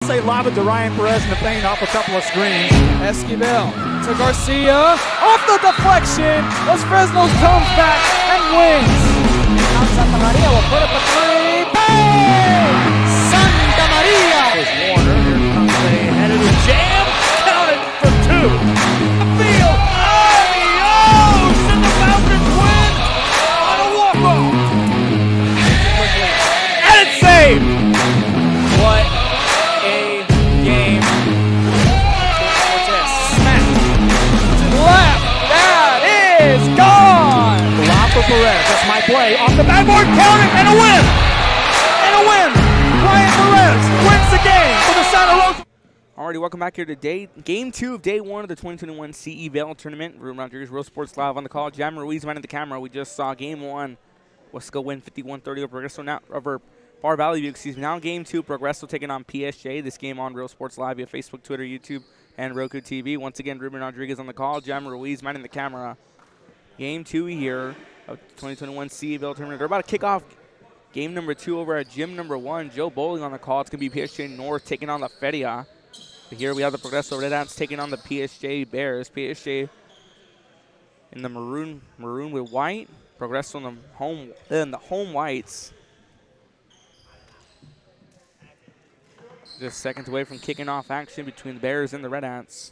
say lob it to Ryan Perez in the paint off a couple of screens. Esquivel to Garcia. Off the deflection. Los Fresnos comes back and wins. Now Santa Maria will put up a three. Bang! Santa Maria! Here's Warner. Here comes a headed jam. Counted for two. Vail. Adios! And the Falcons win on a walk-off. And it's saved. What a game. Smack to the left. That is gone. Lob for Perez. That's my play. Off the backboard. Count it. And a win. And a win. Ryan Perez wins the game for the Santa Rosa. Alrighty, welcome back here to game 2 of day 1 of the 2021 CE Vail tournament. Ruben Rodriguez, Real Sports Live on the call. Jam Ruiz running the camera. We just saw game 1. Wesco win 51-30 over Progreso now over Bar Valley View. Excuse me. Now game 2, Progreso taking on PSJA. This game on Real Sports Live via Facebook, Twitter, YouTube, and Roku TV. Once again, Ruben Rodriguez on the call. Jam Ruiz running the camera. Game 2 here of 2021 CE Vail tournament. They're about to kick off game number 2 over at gym number 1. Joe Bowling on the call. It's going to be PSJA North taking on the Feria. Here we have the Progreso Red Ants taking on the PSJA Bears. PSJA in the maroon with white. Progreso in the home whites. Just seconds away from kicking off action between the Bears and the Red Ants.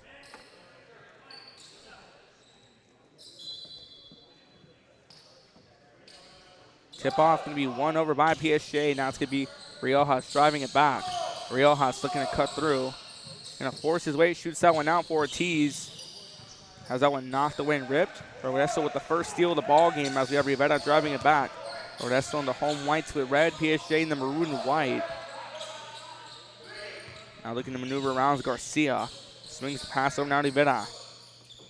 Tip off going to be won over by PSJA. Now it's going to be Riojas driving it back. Riojas looking to cut through. Going to force his way, shoots that one out for Ortiz. Has that one knocked away and ripped. Progreso with the first steal of the ball game as we have Rivera driving it back. Progreso in the home whites with red, PSJA in the maroon and white. Now looking to maneuver around Garcia. Swings the pass over now to Rivera.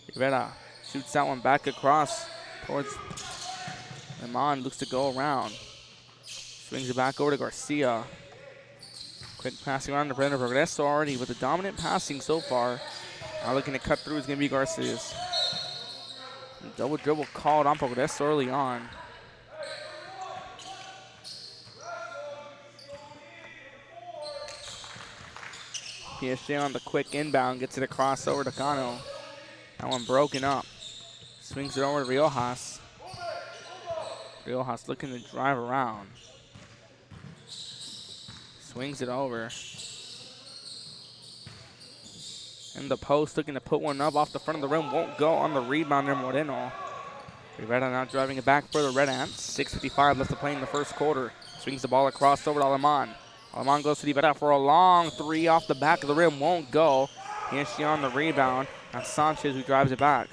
Rivera shoots that one back across towards Lemon. Looks to go around. Swings it back over to Garcia. Quick passing around to Brendan Progreso already with the dominant passing so far. Now looking to cut through is going to be Garcia's. Double dribble called on Progreso early on. PSJA on the quick inbound, gets it across over to Cano. That one broken up. Swings it over to Riojas. Riojas looking to drive around. Swings it over. In the post, looking to put one up off the front of the rim. Won't go on the rebound there, Moreno. Rivera now driving it back for the Red Ants. 6:55 left to play in the first quarter. Swings the ball across over to Aleman. Aleman goes to Rivera for a long three off the back of the rim. Won't go. PSJA on the rebound. That's Sanchez who drives it back.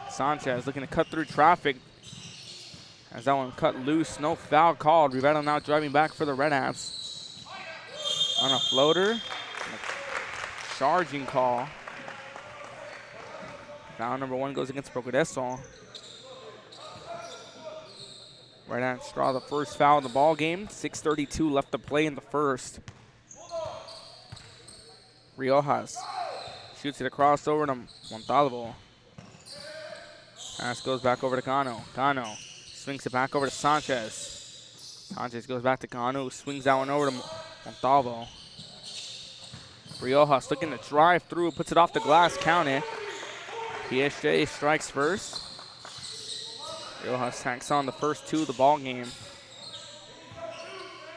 Sanchez looking to cut through traffic. As that one cut loose. No foul called. Rivera now driving back for the Red Ants. On a floater. Charging call. Foul number 1 goes against Progreso. Red Ants draw the first foul of the ball game. 6:32 left to play in the first. Riojas shoots it across over to Montalvo. Pass goes back over to Cano. Cano swings it back over to Sanchez. Sanchez goes back to Cano. Swings that one over to Montalvo. Riojas looking to drive through, puts it off the glass, count it. PSJA strikes first. Riojas tacks on the first 2 of the ball game.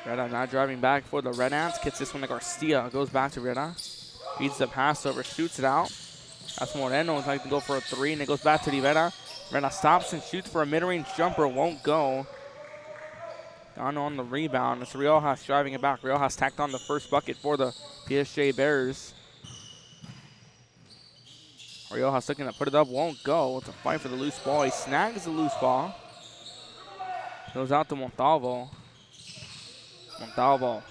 Reda now driving back for the Red Ants. Gets this one to Garcia. Goes back to Reda. Feeds the pass over, shoots it out. That's Moreno. He's like to go for a 3, and it goes back to Rivera. Reda stops and shoots for a mid-range jumper. Won't go. Cano on the rebound. It's Riojas driving it back. Riojas tacked on the first bucket for the PSJA Bears. Riojas looking to put it up. Won't go. It's a fight for the loose ball. He snags the loose ball. Goes out to Montalvo. Montalvo.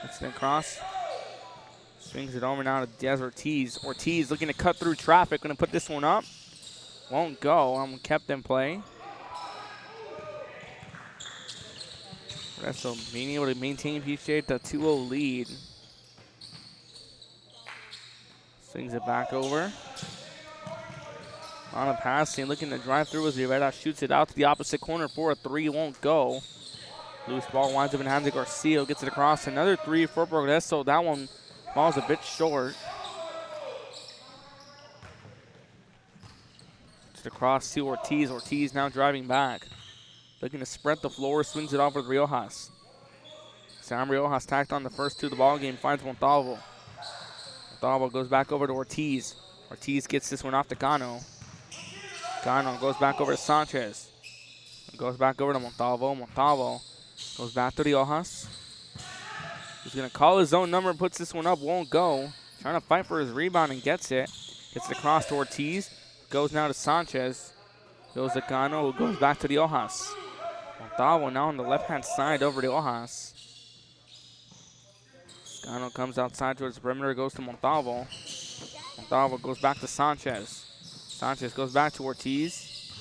It's the cross. Swings it over now to Des Ortiz. Ortiz looking to cut through traffic. Going to put this one up. Won't go. Kept in play. So being able to maintain PSJA at the 2-0 lead. Swings it back over. On a passing, looking to drive through as Rivera shoots it out to the opposite corner for a 3. Won't go. Loose ball winds up in hands of Garcia. Gets it across. Another three for Progreso. That one falls a bit short. Just across to Ortiz. Ortiz now driving back. Looking to spread the floor. Swings it off with Riojas. Sam Riojas tacked on the first two of the ball game. Finds Montalvo. Montalvo goes back over to Ortiz. Ortiz gets this one off to Cano. Cano goes back over to Sanchez. Goes back over to Montalvo. Montalvo goes back to Riojas. He's going to call his own number, puts this one up, won't go. Trying to fight for his rebound and gets it. Gets it across to Ortiz. Goes now to Sanchez. Goes to Cano, who goes back to Riojas. Montalvo now on the left-hand side over to Riojas. Cano comes outside towards the perimeter, goes to Montalvo. Montalvo goes back to Sanchez. Sanchez goes back to Ortiz.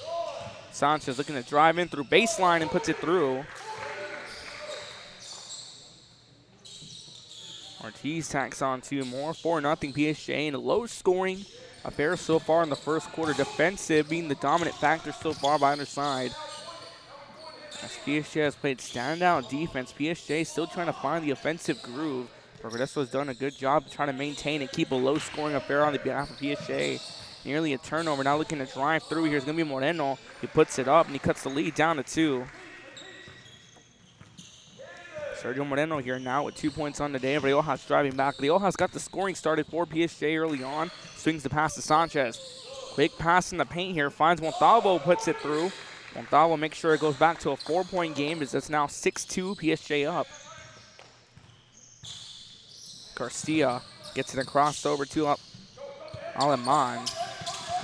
Sanchez looking to drive in through baseline and puts it through. Ortiz tacks on two more. 4-0 PSJA in a low-scoring affair so far in the first quarter. Defensive being the dominant factor so far by either side. As PSJA has played standout defense, PSJA still trying to find the offensive groove. Progreso has done a good job trying to maintain and keep a low-scoring affair on the behalf of PSJA. Nearly a turnover. Now looking to drive through here is going to be Moreno. He puts it up and he cuts the lead down to 2. Sergio Moreno here now with 2 points on the day. Riojas driving back. Riojas got the scoring started for PSJA early on. Swings the pass to Sanchez. Quick pass in the paint here. Finds Montalvo, puts it through. Montalvo makes sure it goes back to a 4-point game as it's now 6-2 PSJA up. Garcia gets it across over to Aleman.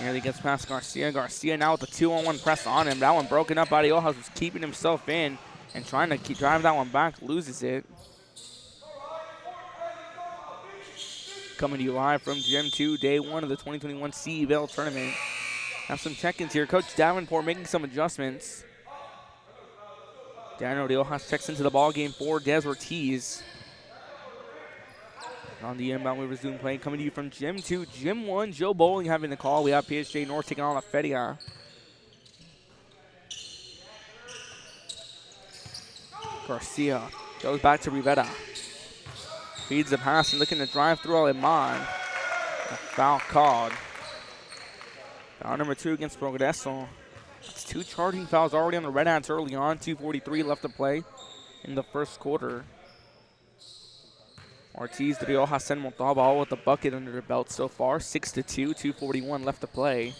Nearly gets past Garcia. Garcia now with the 2-on-1 press on him. That one broken up by Riojas, who's keeping himself in and trying to drive that one back, loses it. Coming to you live from Gym 2, day 1 of the 2021 CE Vail tournament. Have some check-ins here. Coach Davenport making some adjustments. Daniel Riojas checks into the ball game for Des Ortiz. On the inbound, we resume play. Coming to you from Gym 2. Gym 1, Joe Bowling having the call. We have PSJA North taking on La Feria. Garcia goes back to Rivera. Feeds the pass and looking to drive through Aleman. A foul called. Foul number 2 against Progreso. That's 2 charging fouls already on the Red Hats early on. 2:43 left to play in the first quarter. Ortiz, Riojas, and Montalvo all with a bucket under their belt so far. 6-2, 2:41 left to play.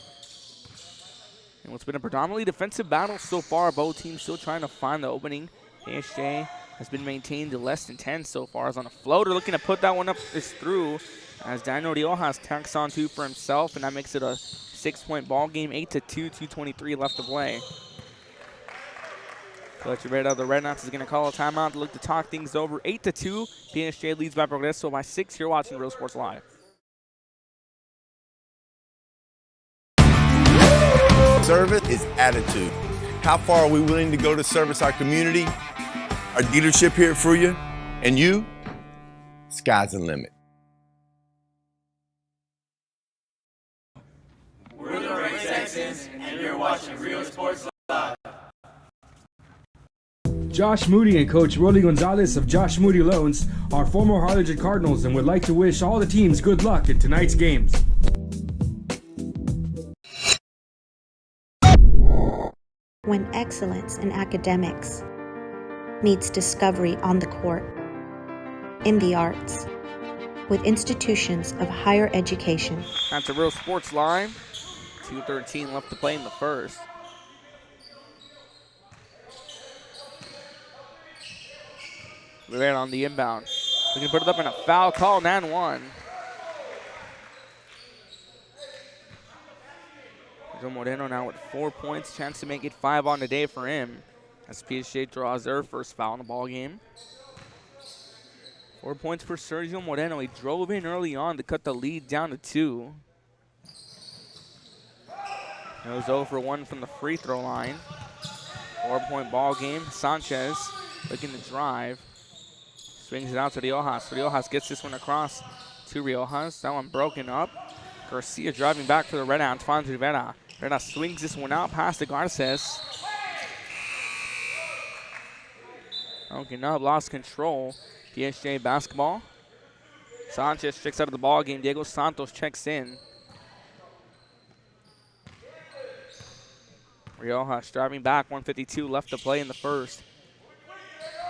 And what's been a predominantly defensive battle so far, both teams still trying to find the opening. PSJA has been maintained to less than 10 so far. Is on a floater, looking to put that one up is through. As Daniel Riojas tacks on 2 for himself, and that makes it a 6-point ball game. 8-2, 2:23 left to play. Coach Rivera of the Red Knots is going to call a timeout to look to talk things over. 8-2, PSJA leads by Progreso by 6. You're watching Real Sports Live. Service is attitude. How far are we willing to go to service our community, our dealership here for you, and you? Sky's the limit. We're the Red Texans, and you're watching Real Sports Live. Josh Moody and Coach Rolly Gonzalez of Josh Moody Loans are former Harlingen Cardinals and would like to wish all the teams good luck in tonight's games. When excellence in academics meets discovery on the court, in the arts, with institutions of higher education. That's a Real Sports Live. 2:13 left to play in the first. Rivera on the inbound. We can put it up in a foul call, and 1. Joe Moreno now with 4 points. Chance to make it 5 on the day for him as PSJA draws their first foul in the ball game. 4 points for Sergio Moreno. He drove in early on to cut the lead down to 2. It was 0 for 1 from the free throw line. 4-point ball game. Sanchez looking to drive. Swings it out to Riojas. Riojas gets this one across to Riojas. That one broken up. Garcia driving back for the Red Hounds. Finds Rivera. Rivera swings this one out past the Garces. Okay, now lost control. PSJA basketball. Sanchez checks out of the ball game. Diego Santos checks in. Riojas driving back, 1:52 left to play in the first.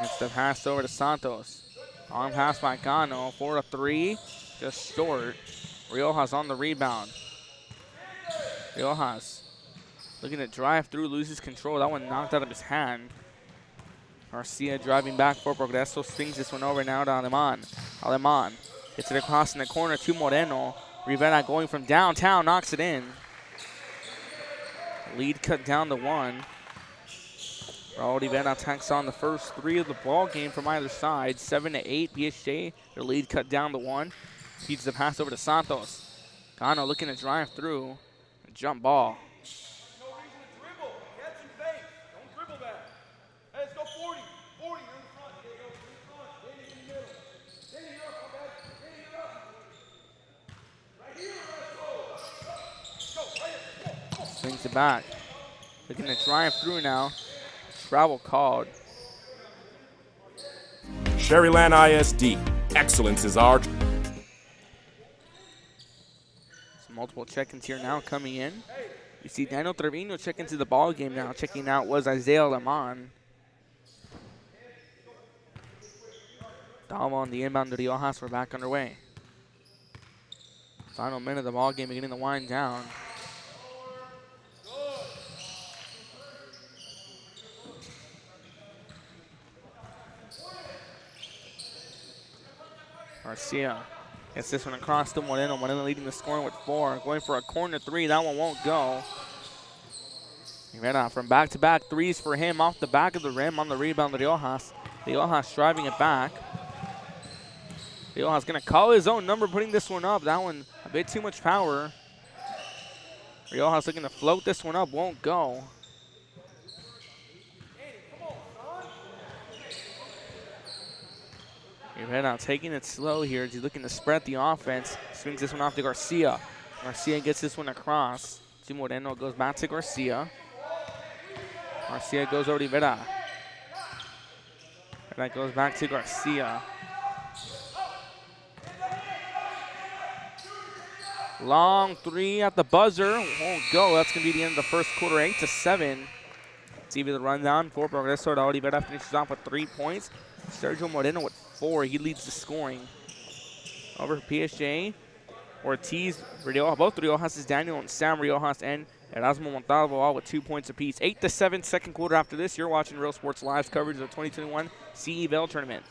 It's the pass over to Santos. On pass by Gano, 4-3, just short. Riojas on the rebound. Riojas looking to drive through, loses control. That one knocked out of his hand. Garcia driving back for Progreso, swings this one over now to Aleman. Aleman gets it across in the corner to Moreno. Rivera going from downtown, knocks it in. Lead cut down to 1. Raul Rivera tacks on the first 3 of the ball game from either side. 7-8, PSJ, their lead cut down to 1. Feeds the pass over to Santos. Gano looking to drive through. A jump ball. Swings it back. Looking to drive through now. Travel called. Sherryland ISD. Excellence is our. Some multiple check-ins here now coming in. You see Daniel Trevino check into the ball game now. Checking out was Isaiah Lemon. Dama on the inbound to Riojas. We're back underway. Final minute of the ball game, beginning to wind down. Garcia gets this one across to Moreno. Moreno leading the scoring with 4. Going for a corner 3. That one won't go. Rivera from back-to-back 3s for him off the back of the rim on the rebound to Riojas. Riojas driving it back. Riojas going to call his own number, putting this one up. That one a bit too much power. Riojas looking to float this one up. Won't go. Rivera taking it slow here. He's looking to spread the offense. Swings this one off to Garcia. Garcia gets this one across. To Moreno, goes back to Garcia. Garcia goes over to Rivera. And that goes back to Garcia. Long 3 at the buzzer. Won't go. That's going to be the end of the first quarter, 8-7. It's even the rundown for Progreso. Rivera finishes off with 3 points. Sergio Moreno with 4. He leads the scoring. Over PSJ, Ortiz, both Riojas, Daniel and Sam Riojas, and Erasmo Montalvo all with 2 points apiece. 8-7 second quarter after this. You're watching Real Sports Live's coverage of the 2021 CE Vail Tournament.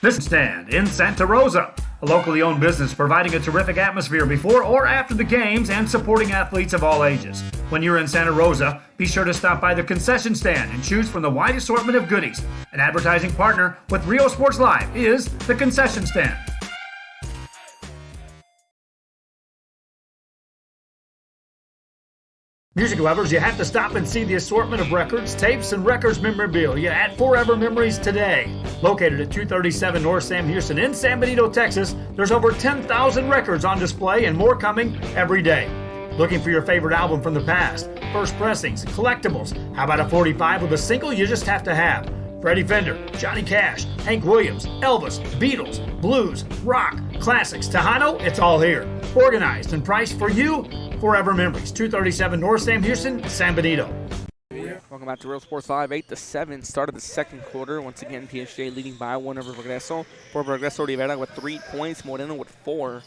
This stand in Santa Rosa, a locally owned business providing a terrific atmosphere before or after the games and supporting athletes of all ages. When you're in Santa Rosa, be sure to stop by the concession stand and choose from the wide assortment of goodies. An advertising partner with Rio Sports Live is the concession stand. Music lovers, you have to stop and see the assortment of records, tapes, and records memorabilia at Forever Memories today. Located at 237 North Sam Houston in San Benito, Texas, there's over 10,000 records on display and more coming every day. Looking for your favorite album from the past, first pressings, collectibles? How about a 45 with a single you just have to have? Freddie Fender, Johnny Cash, Hank Williams, Elvis, Beatles, blues, rock, classics, Tejano, it's all here. Organized and priced for you. Forever Memories, 237 North Sam Houston, San Benito. Welcome back to Real Sports Live. 8-7, start of the second quarter. Once again, PSJ leading by 1 over Progreso. For Progreso, Rivera with 3 points, Moreno with 4.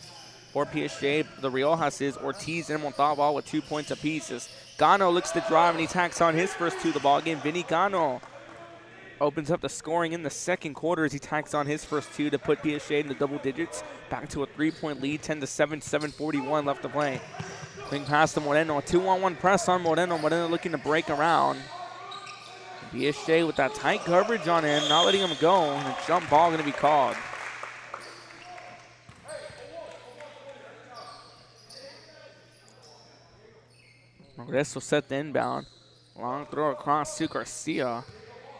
For PSG, the Riojas, Ortiz and Montalvo with 2 points apiece. As Gano looks to drive and he tacks on his first 2 of the ball game. Vinny Gano opens up the scoring in the second quarter as he tacks on his first 2 to put PSG in the double digits. Back to a 3-point lead, 10-7, 7:41 left to play. Swing pass to Moreno, a 2-on-1 press on Moreno. Moreno looking to break around. PSG with that tight coverage on him, not letting him go. And a jump ball going to be called. Progreso set the inbound. Long throw across to Garcia.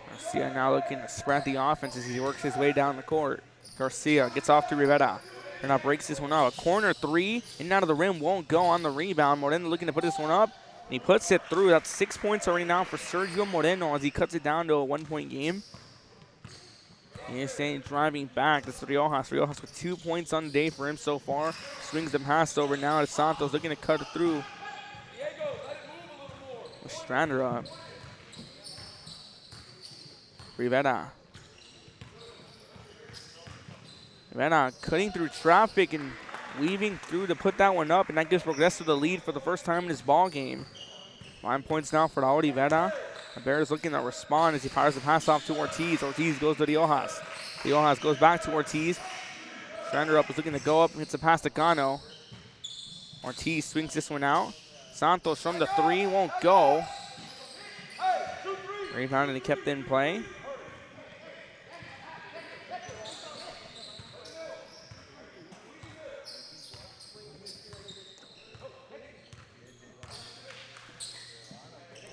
Garcia now looking to spread the offense as he works his way down the court. Garcia gets off to Rivera. And now breaks this one out. A corner 3 in and out of the rim won't go on the rebound. Moreno looking to put this one up. And he puts it through. That's 6 points already now for Sergio Moreno as he cuts it down to a 1-point game. He is staying driving back. That's Riojas. Riojas with 2 points on the day for him so far. Swings the pass over now to Santos, looking to cut it through. Strander up. Rivera. Rivera cutting through traffic and weaving through to put that one up, and that gives Progreso the lead for the first time in his ball game. 9 points now for Raul Rivera. The Bears looking to respond as he fires the pass off to Ortiz. Ortiz goes to Riojas. Riojas goes back to Ortiz. Strander up is looking to go up and hits a pass to Gano. Ortiz swings this one out. Santos from the 3 won't go. Rebound and he kept in play.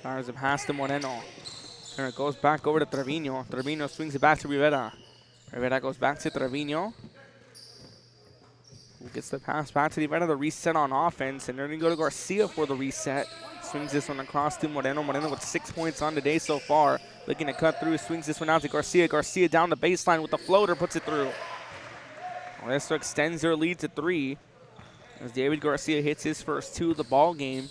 Fires a pass to Moreno. And it goes back over to Trevino. Trevino swings it back to Rivera. Rivera goes back to Trevino. Who gets the pass back to Rivera, the reset on offense. And they're going to go to Garcia for the reset. Swings this one across to Moreno. Moreno with 6 points on the day so far. Looking to cut through. Swings this one out to Garcia. Garcia down the baseline with the floater. Puts it through. Progreso extends their lead to 3. As David Garcia hits his first 2 of the ball game.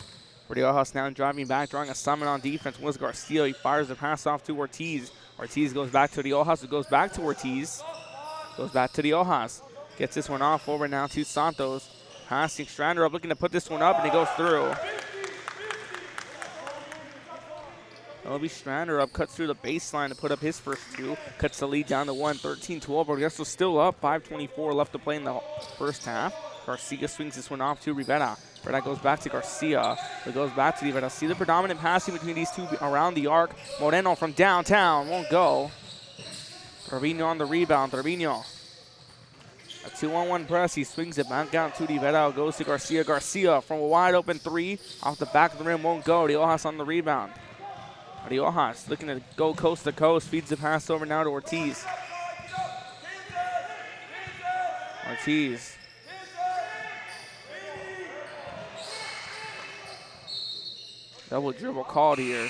Riojas now driving back, drawing a summon on defense. Was Garcia. He fires the pass off to Ortiz. Ortiz goes back to Riojas. It goes back to Ortiz. Goes back to Riojas. Gets this one off over now to Santos. Passing Strander up, looking to put this one up, and it goes through. L.B. Strander up, cuts through the baseline to put up his first 2. Cuts the lead down to 1, 13-12. Progreso still up, 5:24 left to play in the first half. Garcia swings this one off to Rivera. Rivera goes back to Garcia. It goes back to Rivera. See the predominant passing between these two around the arc. Moreno from downtown won't go. Trevino on the rebound. Trevino. A 2-on-1 press. He swings it back out to Rivera. Goes to Garcia. Garcia from a wide open 3. Off the back of the rim. Won't go. Riojas on the rebound. Riojas looking to go coast to coast. Feeds the pass over now to Ortiz. Ortiz. Double dribble called here.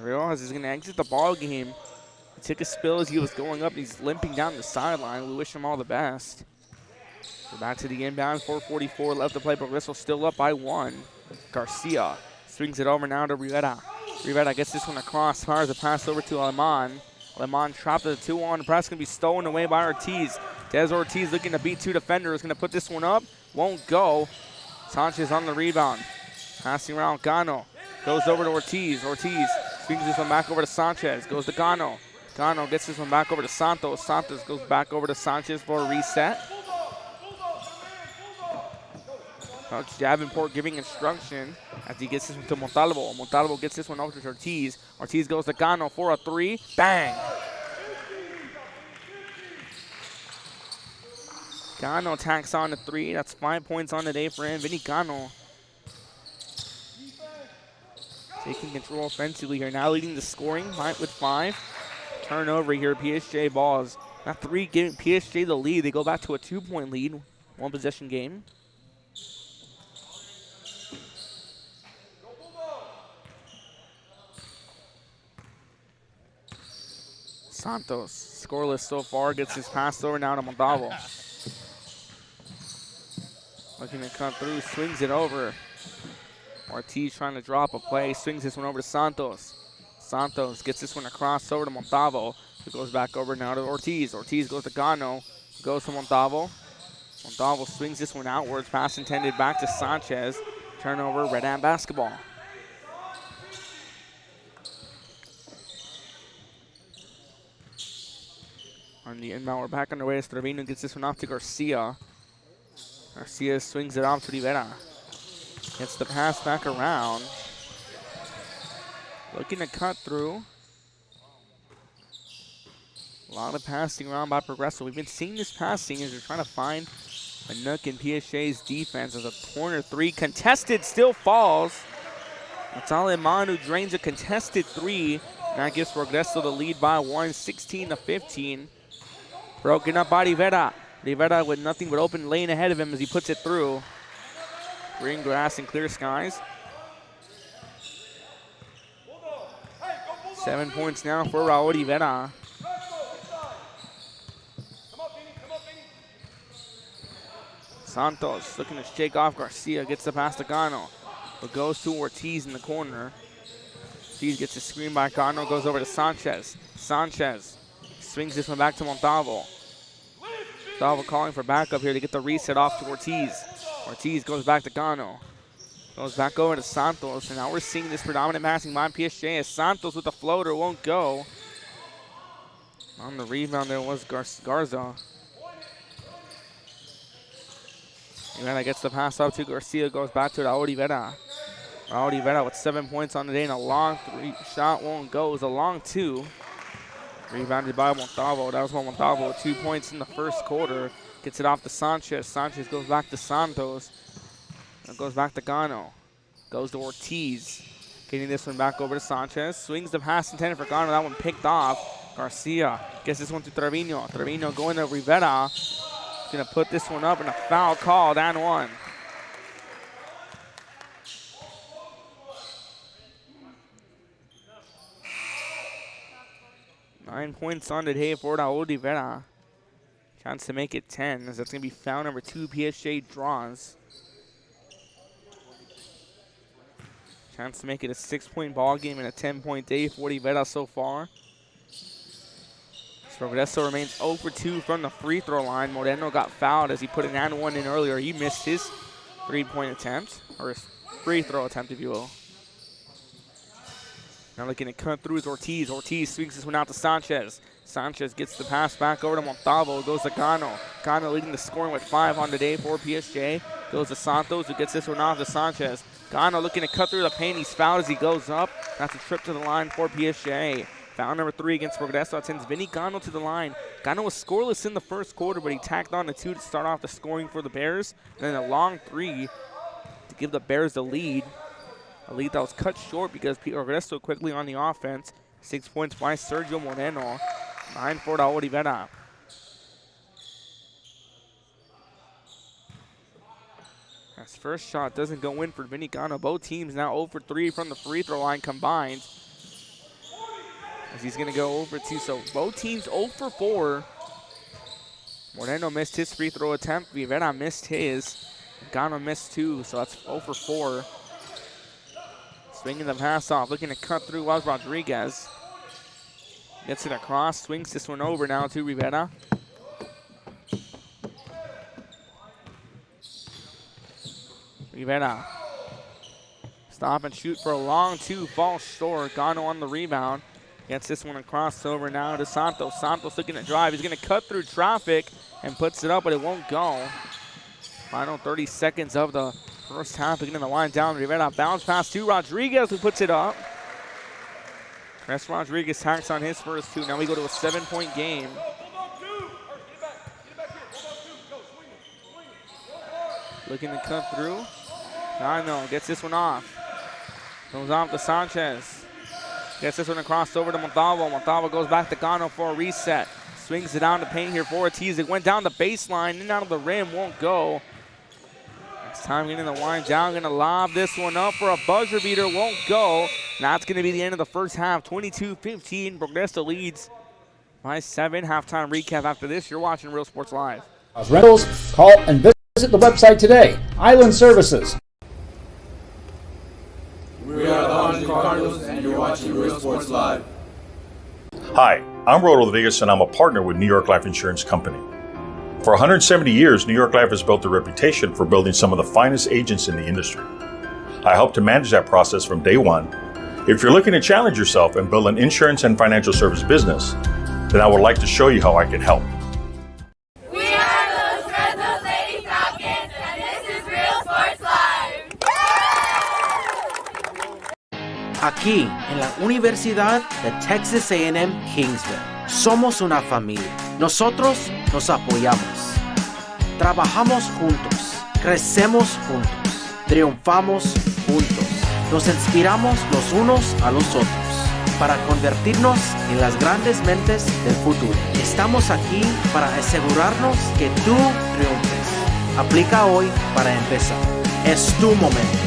Riojas is going to exit the ball game. He took a spill as he was going up. He's limping down the sideline. We wish him all the best. We're back to the inbound. 4:44 left to play. Progreso still up by 1. Garcia swings it over now to Rivera. Rivera gets this one across. Fires a pass over to Aleman. Aleman trapped at the 2-on. Press going to be stolen away by Ortiz. Des Ortiz looking to beat 2 defenders. Going to put this one up. Won't go. Sanchez on the rebound. Passing around Gano. Goes over to Ortiz. Ortiz swings this one back over to Sanchez. Goes to Gano. Gano gets this one back over to Santos. Santos goes back over to Sanchez for a reset. Coach Davenport giving instruction as he gets this one to Montalvo. Montalvo gets this one over to Ortiz. Ortiz goes to Gano for a 3. Bang! Gano tacks on the 3. That's 5 points on the day for him. Vinny Gano taking control offensively here. Now leading the scoring with 5. Turnover here. PSJA balls. That 3 giving PSJA the lead. They go back to a 2-point lead. 1 possession game. Santos, scoreless so far, gets his pass over now to Montalvo. Looking to cut through, swings it over. Ortiz trying to drop a play, swings this one over to Santos. Santos gets this one across over to Montalvo. It goes back over now to Ortiz. Ortiz goes to Gano, goes to Montalvo. Montalvo swings this one outwards, pass intended back to Sanchez. Turnover, Red Ant basketball. On the inbound, we're back underway as Trevino gets this one off to Garcia. Garcia swings it off to Rivera. Gets the pass back around. Looking to cut through. A lot of passing around by Progreso. We've been seeing this passing as they're trying to find a nook in PSJA's defense as a corner 3. Contested, still falls. It's Aleman who drains a contested 3. And that gives Progreso the lead by 1, 16-15. Broken up by Rivera. Rivera with nothing but open lane ahead of him as he puts it through. Green grass and clear skies. 7 points now for Raul Rivera. Santos looking to shake off Garcia, gets the pass to Gano, but goes to Ortiz in the corner. Ortiz gets a screen by Gano, goes over to Sanchez. Sanchez swings this one back to Montalvo. Montalvo calling for backup here to get the reset off to Ortiz. Ortiz goes back to Gano. Goes back over to Santos, and now we're seeing this predominant passing by PSJA as Santos with the floater won't go. On the rebound there was Garza. Rivera gets the pass up to Garcia, goes back to Raul Rivera. Raul Rivera with 7 points on the day, and a long three shot won't go. It was a long two. Rebounded by Montalvo. That was Montalvo with 2 points in the first quarter. Gets it off to Sanchez. Sanchez goes back to Santos. And goes back to Gano. Goes to Ortiz. Getting this one back over to Sanchez. Swings the pass intended for Gano. That one picked off. Garcia gets this one to Trevino. Trevino going to Rivera. Going to put this one up, and a foul called and one. Nine points on the day for Raul Rivera. Chance to make it 10, as that's going to be foul number 2 PSJ draws. Chance to make it a 6-point ball game and a 10-point day for Rivera so far. Progreso remains 0 for 2 from the free throw line. Moreno got fouled as he put an and one in earlier. He missed his 3-point attempt, or his free throw attempt, if you will. Now looking to cut through is Ortiz. Ortiz swings this one out to Sanchez. Sanchez gets the pass back over to Montalvo. Goes to Gano. Gano leading the scoring with 5 on the day for PSJ. Goes to Santos, who gets this one off to Sanchez. Gano looking to cut through the paint. He's fouled as he goes up. That's a trip to the line for PSJ. Foul number 3 against Progreso. That sends Vinny Gano to the line. Gano was scoreless in the first quarter, but he tacked on the 2 to start off the scoring for the Bears. And then a long 3 to give the Bears the lead. A lead that was cut short because Progreso quickly on the offense. 6 points by Sergio Moreno. 9 for Raul Rivera. His first shot doesn't go in for Vinny Gano. Both teams now 0 for 3 from the free throw line combined. As he's going to go over 2. So both teams 0 for 4. Moreno missed his free throw attempt. Rivera missed his. Gano missed 2. So that's 0 for 4. Swinging the pass off. Looking to cut through was Rodriguez. Gets it across. Swings this one over now to Rivera. Rivera. Stop and shoot for a long 2. Falls short. Gano on the rebound. Gets this one across over now to Santos. Santos looking to drive. He's going to cut through traffic and puts it up, but it won't go. Final 30 seconds of the first half. Beginning the line down. Rivera bounce pass to Rodriguez, who puts it up. Chris Rodriguez tacks on his first 2. Now we go to a 7-point game. Looking to cut through. Gano gets this one off. Goes off to Sanchez. Gets this one across over to Montalvo. Montalvo goes back to Gano for a reset. Swings it down to paint here for Ortiz. It went down the baseline, in and out of the rim, won't go. Next time getting the wind down, gonna lob this one up for a buzzer beater, won't go. And that's gonna be the end of the first half. 22-15, Progreso leads by 7. Halftime recap after this. You're watching Real Sports Live. Rentals, call and visit the website today. Island Services. We are the Orange Cardinals, and you're watching Real Sports Live. Hi, I'm Rod Rodriguez, and I'm a partner with New York Life Insurance Company. For 170 years, New York Life has built a reputation for building some of the finest agents in the industry. I help to manage that process from day one. If you're looking to challenge yourself and build an insurance and financial service business, then I would like to show you how I can help. We are those Fresno Lady Falcons, and this is Real Sports Live. Aquí, en la Universidad de Texas A&M Kingsville, somos una familia. Nosotros nos apoyamos. Trabajamos juntos. Crecemos juntos. Triunfamos juntos. Nos inspiramos los unos a los otros para convertirnos en las grandes mentes del futuro. Estamos aquí para asegurarnos que tú triunfes. Aplica hoy para empezar. Es tu momento.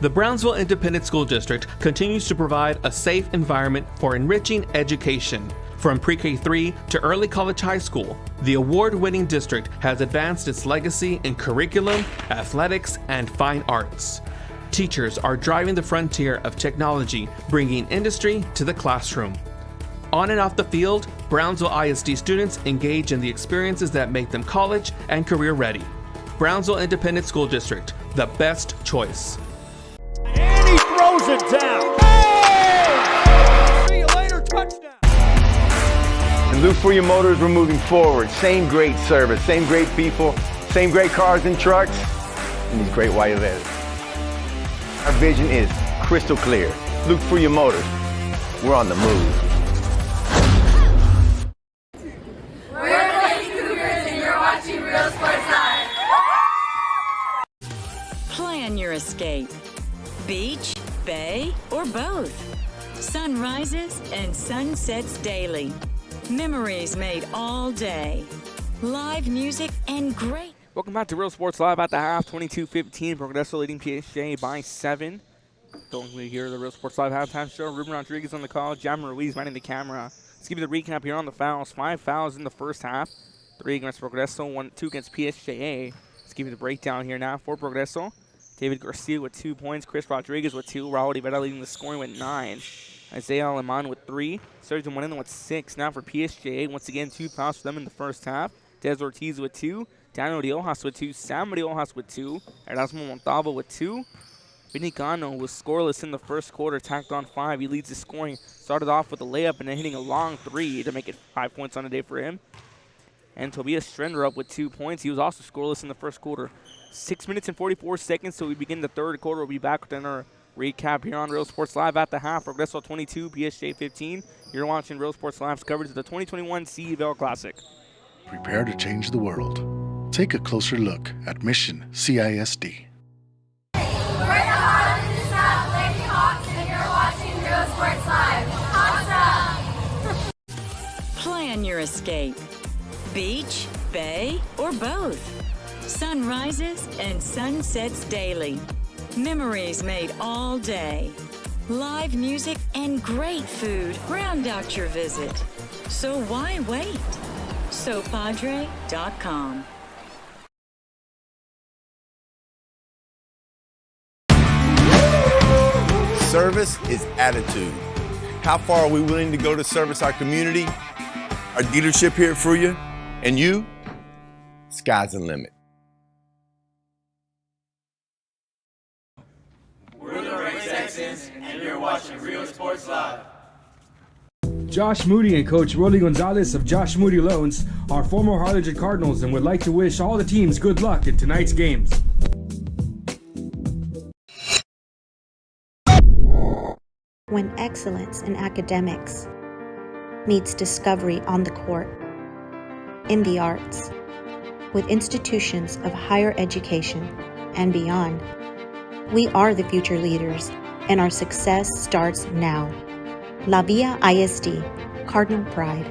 The Brownsville Independent School District continues to provide a safe environment for enriching education. From pre-K3 to early college high school, the award-winning district has advanced its legacy in curriculum, athletics, and fine arts. Teachers are driving the frontier of technology, bringing industry to the classroom. On and off the field, Brownsville ISD students engage in the experiences that make them college and career ready. Brownsville Independent School District, the best choice. And he throws it down. Hey! See you later, touchdown. And look for your motors, we're moving forward. Same great service, same great people, same great cars and trucks, and these great white letters. Our vision is crystal clear. Look for your motors. We're on the move. We're the Lady Cougars and you're watching Real Sports Live. Plan your escape. Beach, bay, or both. Sunrises and sunsets daily. Memories made all day. Live music and great. Welcome back to Real Sports Live at the half, 22-15. Progreso leading PSJA by 7. Don't we hear the Real Sports Live halftime show? Ruben Rodriguez on the call. Jam Ruiz manning the camera. Let's give you the recap here on the fouls. 5 fouls in the first half. 3 against Progreso, 2 against PSJA. Let's give you the breakdown here now for Progreso. David Garcia with 2 points. Chris Rodriguez with 2. Raul Rivera leading the scoring with 9. Isaiah Aleman with 3. Sergio Moreno with 6. Now for PSJA, once again, 2 fouls for them in the first half. Des Ortiz with 2. Daniel Riojas with 2. Sam Riojas with 2. Erasmo Montalvo with 2. Vinny Cano was scoreless in the first quarter, tacked on 5. He leads the scoring. Started off with a layup and then hitting a long 3 to make it 5 points on the day for him. And Tobias Strender up with 2 points. He was also scoreless in the first quarter. 6 minutes and 44 seconds, so we begin the third quarter. We'll be back with our recap here on Real Sports Live at the half. Progreso 22, PSJ 15. You're watching Real Sports Live's coverage of the 2021 Vail Classic. Prepare to change the world. Take a closer look at Mission CISD. We're the Heart of the South Lady Hawks and you're watching Real Sports Live. Awesome! Plan your escape. Beach, bay, or both. Sunrises and sunsets daily. Memories made all day. Live music and great food round out your visit. So why wait? SoPadre.com. Service is attitude. How far are we willing to go to service our community, our dealership here for you, and you? Sky's the limit. We're the Ray Texans, and you're watching Real Sports Live. Josh Moody and Coach Rolly Gonzalez of Josh Moody Loans are former Harlingen Cardinals and would like to wish all the teams good luck in tonight's games. When excellence in academics meets discovery on the court, in the arts, with institutions of higher education and beyond, we are the future leaders, and our success starts now. La Villa ISD, Cardinal Pride.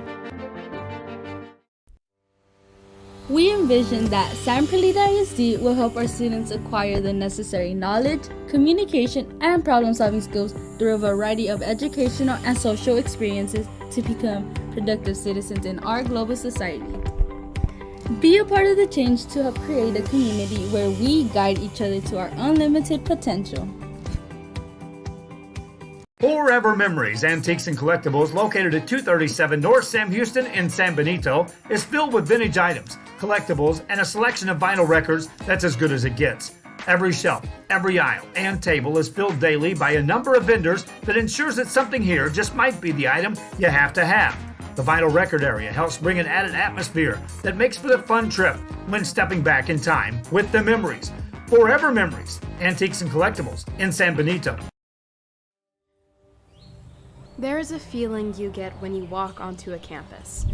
We envision that San Perlita ISD will help our students acquire the necessary knowledge, communication, and problem-solving skills through a variety of educational and social experiences to become productive citizens in our global society. Be a part of the change to help create a community where we guide each other to our unlimited potential. Forever Memories Antiques and Collectibles, located at 237 North Sam Houston in San Benito, is filled with vintage items, collectibles, and a selection of vinyl records that's as good as it gets. Every shelf, every aisle, and table is filled daily by a number of vendors that ensures that something here just might be the item you have to have. The vinyl record area helps bring an added atmosphere that makes for the fun trip when stepping back in time with the memories. Forever Memories Antiques and Collectibles in San Benito. There is a feeling you get when you walk onto a campus.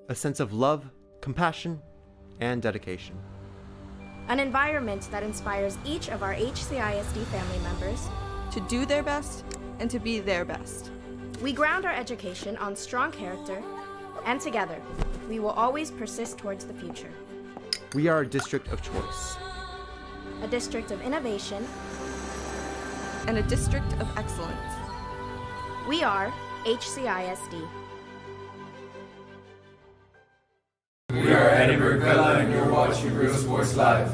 A sense of love, compassion, and dedication. An environment that inspires each of our HCISD family members to do their best and to be their best. We ground our education on strong character, and together, we will always persist towards the future. We are a district of choice. a district of innovation, and a district of excellence. We are HCISD. We are Edinburgh Villa and you're watching Real Sports Live.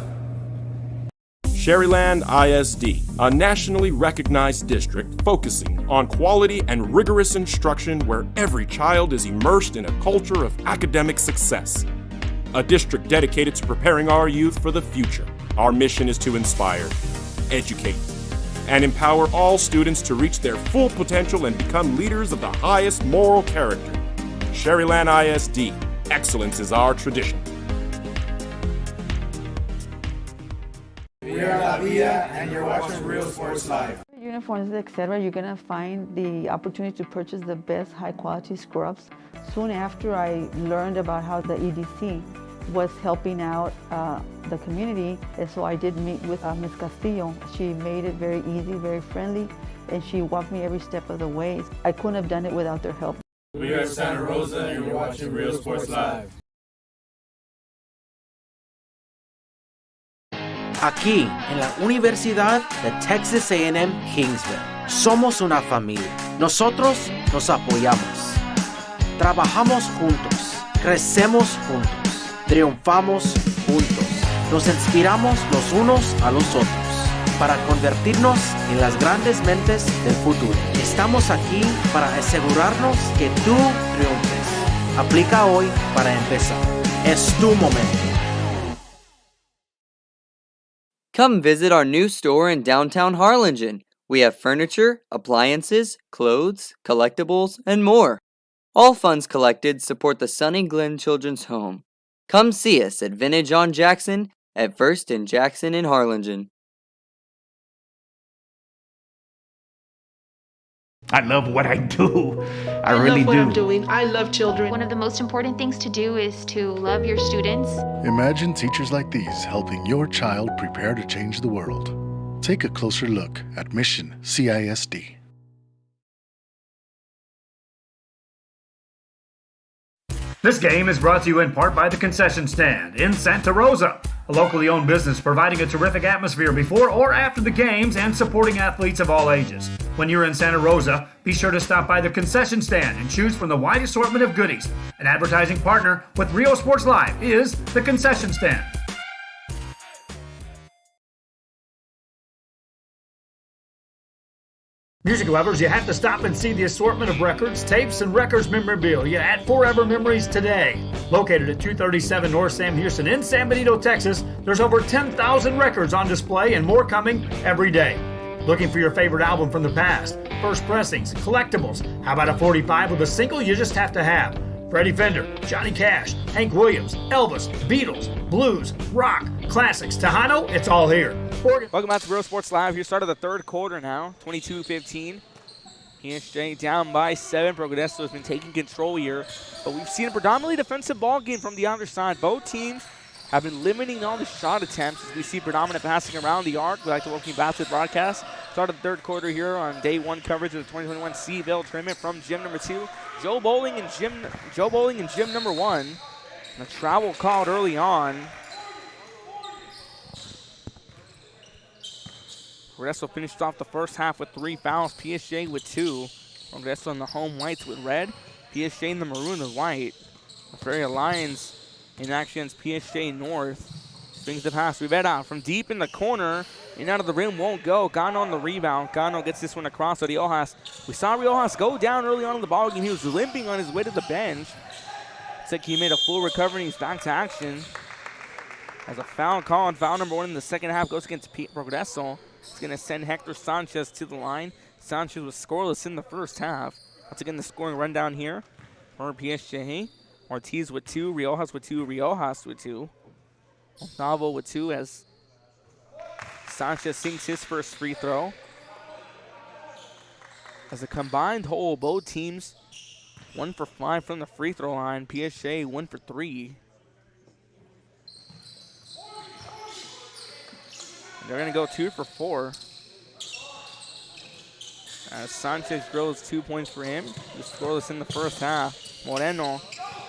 Sherryland ISD, a nationally recognized district focusing on quality and rigorous instruction where every child is immersed in a culture of academic success. A district dedicated to preparing our youth for the future. Our mission is to inspire, educate, and empower all students to reach their full potential and become leaders of the highest moral character. Sherryland ISD, excellence is our tradition. We are La Villa and you're watching Real Sports Live. Uniforms, etc., you're going to find the opportunity to purchase the best high-quality scrubs. Soon after I learned about how the EDC was helping out the community, and so I did meet with Ms. Castillo. She made it very easy, very friendly, and she walked me every step of the way. I couldn't have done it without their help. We are Santa Rosa and you're watching Real Sports Live. Aquí, en la Universidad de Texas A&M Kingsville, somos una familia. Nosotros nos apoyamos. Trabajamos juntos. Crecemos juntos. Triunfamos juntos. Nos inspiramos los unos a los otros para convertirnos en las grandes mentes del futuro. Estamos aquí para asegurarnos que tú triunfes. Aplica hoy para empezar. Es tu momento. Come visit our new store in downtown Harlingen. We have furniture, appliances, clothes, collectibles, and more. All funds collected support the Sunny Glen Children's Home. Come see us at Vintage on Jackson at First and Jackson in Harlingen. I love what I do. I really love what do. I'm doing. I love children. One of the most important things to do is to love your students. Imagine teachers like these helping your child prepare to change the world. Take a closer look at Mission CISD. This game is brought to you in part by the Concession Stand in Santa Rosa, a locally owned business providing a terrific atmosphere before or after the games and supporting athletes of all ages. When you're in Santa Rosa, be sure to stop by the Concession Stand and choose from the wide assortment of goodies. An advertising partner with Rio Sports Live is the Concession Stand. Music lovers, you have to stop and see the assortment of records, tapes, and records memorabilia at Forever Memories today. Located at 237 North Sam Houston in San Benito, Texas, there's over 10,000 records on display and more coming every day. Looking for your favorite album from the past, first pressings, collectibles? How about a 45 with a single you just have to have? Freddie Fender, Johnny Cash, Hank Williams, Elvis, Beatles, blues, rock, classics, Tejano, it's all here. Welcome back to Real Sports Live. Here, start of the third quarter now, 22-15. PSJ down by 7. Progreso has been taking control here, but we've seen a predominantly defensive ball game from the other side. Both teams have been limiting all the shot attempts as we see predominant passing around the arc. We like to welcome you back to the broadcast. Start of the third quarter here on day one coverage of the 2021 Vail tournament from gym number 2. Joe Bowling and gym number 1. And a travel called early on. Progreso finished off the first half with 3 fouls. PSJ with 2. Progreso in the home whites with red. PSJ in the maroon and white. The Prairie Lions in action against PSJ North. Brings the pass. Rivera from deep in the corner. In out of the rim, won't go. Gano on the rebound. Gano gets this one across to Riojas. We saw Riojas go down early on in the ballgame. He was limping on his way to the bench. Looks like he made a full recovery and he's back to action. As a foul call on foul number 1 in the second half goes against Progreso. It's going to send Hector Sanchez to the line. Sanchez was scoreless in the first half. Once again, the scoring rundown here for PSJ. Ortiz with 2, Riojas with 2, Riojas with 2. Navo with 2 as Sanchez sinks his first free throw. As a combined whole, both teams 1 for 5 from the free throw line. PSJ 1 for 3. And they're going to go 2 for 4. As Sanchez drills 2 points for him. He was scoreless in the first half. Moreno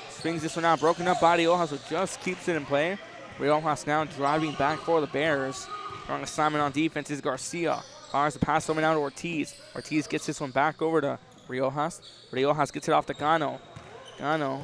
swings this one out, broken up by Riojas, who just keeps it in play. Riojas now driving back for the Bears. Wrong assignment on defense is Garcia. Fires the pass over now to Ortiz. Ortiz gets this one back over to Riojas. Riojas gets it off to Gano. Gano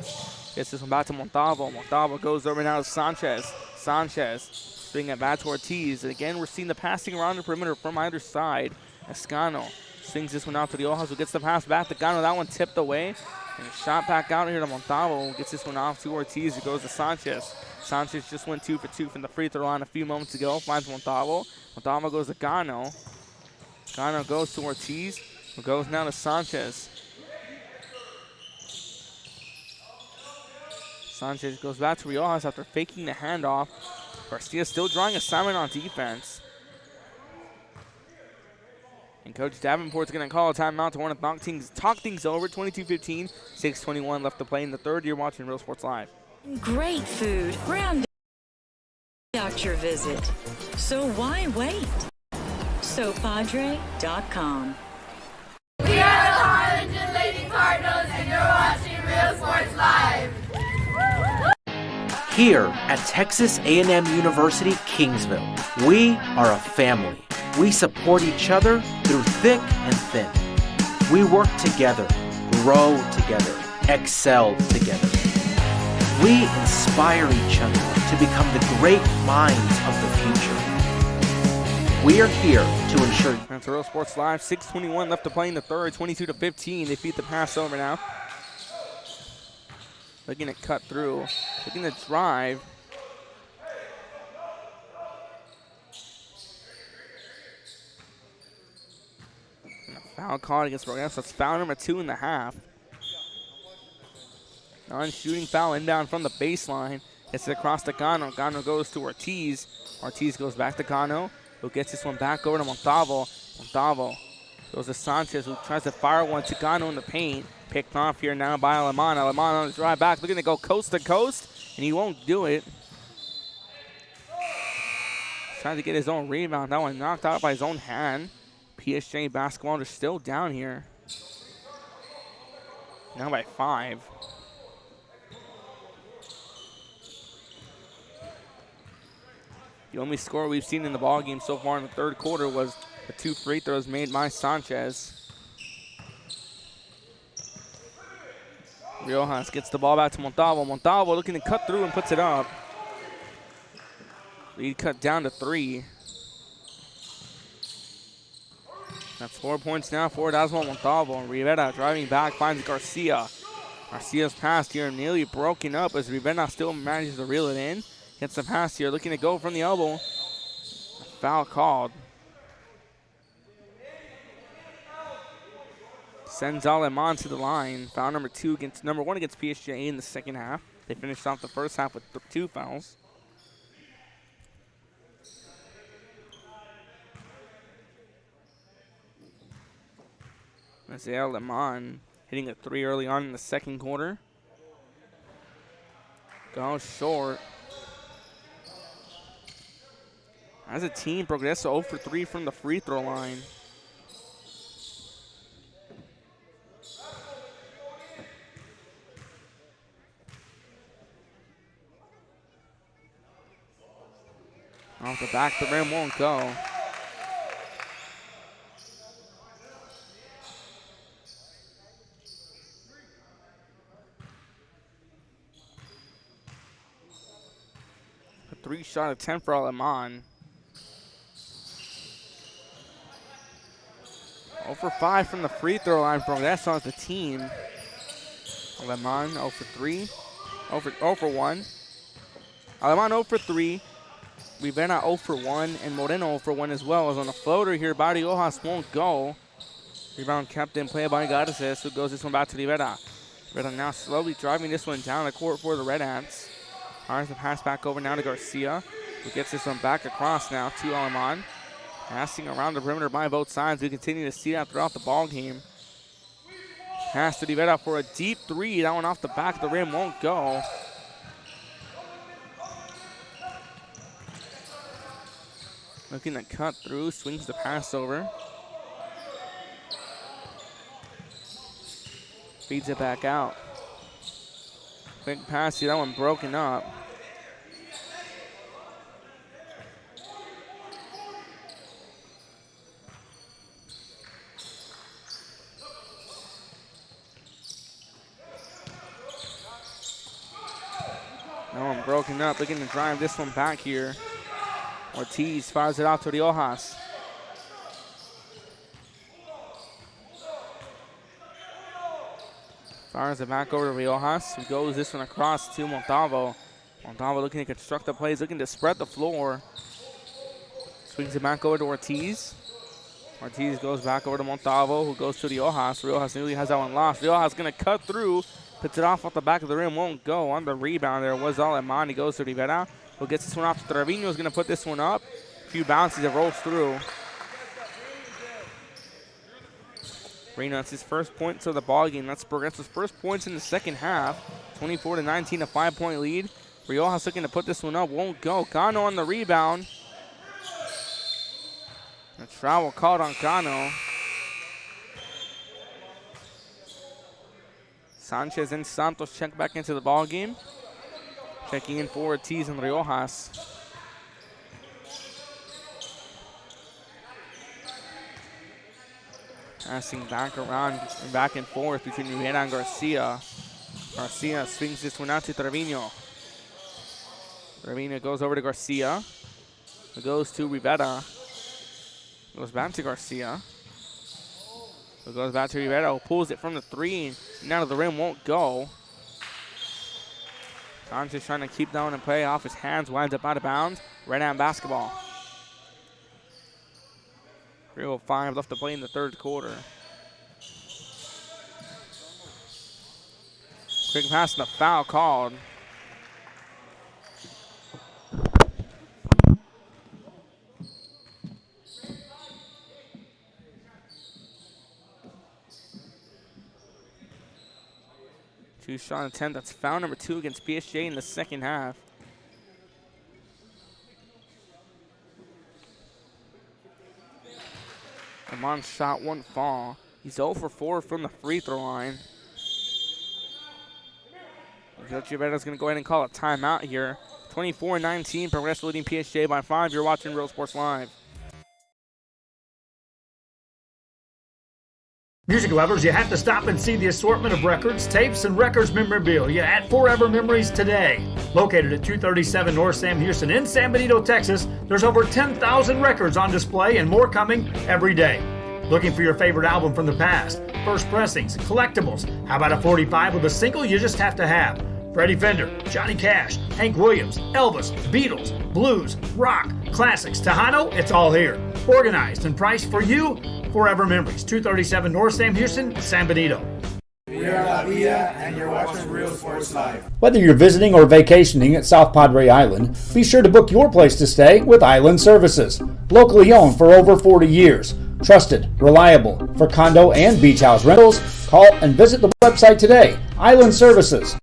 gets this one back to Montalvo. Montalvo goes over now to Sanchez. Sanchez swinging it back to Ortiz. And again, we're seeing the passing around the perimeter from either side. Escano swings this one out to Riojas, who gets the pass back to Gano. That one tipped away. And shot back out here to Montalvo. Gets this one off to Ortiz. It goes to Sanchez. Sanchez just went 2 for 2 from the free throw line a few moments ago. Finds Montalvo. Montalvo goes to Gano. Gano goes to Ortiz. Who goes now to Sanchez. Sanchez goes back to Riojas after faking the handoff. Garcia still drawing assignment on defense. And Coach Davenport's going to call a timeout to want to talk things over. 22-15, 6:21 left to play in the third. You're watching Real Sports Live. Great food. Round out your visit. So why wait? SoPadre.com. We are the Harlingen Lady Cardinals, and you're watching Real Sports Live. Here at Texas A&M University, Kingsville, we are a family. We support each other through thick and thin. We work together, grow together, excel together. We inspire each other to become the great minds of the future. We are here to ensure. That's Real Sports Live. 6:21 left to play in the third. 22-15. They feed the pass over now. Looking to cut through. Looking to drive. And a foul called against Progreso. That's foul number 2 in the half. Non-shooting foul inbound from the baseline. Gets it across to Gano. Gano goes to Ortiz. Ortiz goes back to Gano, who gets this one back over to Montalvo. Montalvo goes to Sanchez, who tries to fire one to Gano in the paint. Picked off here now by Aleman. Aleman on his drive back, looking to go coast to coast, and he won't do it. Trying to get his own rebound. That one knocked out by his own hand. PSJA basketball is still down here. Now by 5. The only score we've seen in the ballgame so far in the third quarter was the 2 free throws made by Sanchez. Riojas gets the ball back to Montalvo. Montalvo looking to cut through and puts it up. Lead cut down to 3. That's 4 points now for Dasmo Montalvo. And Rivera driving back finds Garcia. Garcia's pass here nearly broken up as Rivera still manages to reel it in. Gets the pass here, looking to go from the elbow. Foul called. Sends Aleman to the line. Foul number 2 against number 1 against PSJA in the second half. They finished off the first half with 2 fouls. Isaiah Aleman hitting a 3 early on in the second quarter. Goes short. As a team, Progreso 0 for 3 from the free throw line. Off the back, the rim won't go. A 3-shot attempt for Aleman. 0 for 5 from the free throw line. Progreso as the team. Aleman 0 for 3. 0 for 1. Aleman 0 for 3. Rivera 0 for 1. And Moreno 0 for 1 as well. As on the floater here, Barriojas won't go. Rebound kept in play by Garces, who goes this one back to Rivera. Rivera now slowly driving this one down the court for the Red Ants. Fires the pass back over now to Garcia, who gets this one back across now to Aleman. Passing around the perimeter by both sides. We continue to see that throughout the ball game. Pass to Rivera for a deep 3. That one off the back of the rim won't go. Looking to cut through, swings the pass over. Feeds it back out. Quick pass here, that one broken up. and broken up. Looking to drive this one back here. Ortiz fires it out to Riojas. Fires it back over to Riojas, who goes this one across to Montalvo. Montalvo looking to construct the plays, looking to spread the floor. Swings it back over to Ortiz. Ortiz goes back over to Montalvo, who goes to Riojas. Riojas nearly has that one lost. Riojas going to cut through, puts it off the back of the rim, won't go. On the rebound there was Aleman. He goes to Rivera, who gets this one off to Trevino. Is going to put this one up. A few bounces, it rolls through. Reno, that's his first points of the ball game. That's Progreso's first points in the second half. 24-19, a 5-point lead. Riojas looking to put this one up, won't go. Cano on the rebound. A travel called on Cano. Sanchez and Santos check back into the ball game. Checking in for Ortiz and Riojas. Passing back around and back and forth between Rivera and Garcia. Garcia swings this one out to Trevino. Trevino goes over to Garcia. It goes to Rivera. Goes back to Garcia. It goes back to Rivera, who pulls it from the three. And out of the rim, won't go. Sanchez trying to keep that one in play. Off his hands, winds up out of bounds. Red hand basketball. 3:05 left to play in the third quarter. Quick pass and a foul called. Two shot attempt. That's foul number 2 against PSJA in the second half. Amon's shot won't fall. He's 0 for 4 from the free throw line. Coach Rivera's going to go ahead and call a timeout here. 24-19, Progreso leading PSJA by 5. You're watching Real Sports Live. Music lovers, you have to stop and see the assortment of records, tapes, and records memorabilia at Forever Memories today. Located at 237 North Sam Houston in San Benito, Texas, there's over 10,000 records on display and more coming every day. Looking for your favorite album from the past, first pressings, collectibles. How about a 45 with a single you just have to have? Freddie Fender, Johnny Cash, Hank Williams, Elvis, Beatles, blues, rock, classics, Tejano, it's all here. Organized and priced for you. Forever Memories, 237 North Sam Houston, San Benito. We are La Vida, and you're watching Real Sports Live. Whether you're visiting or vacationing at South Padre Island, be sure to book your place to stay with Island Services. Locally owned for over 40 years. Trusted, reliable for condo and beach house rentals. Call and visit the website today. Island Services.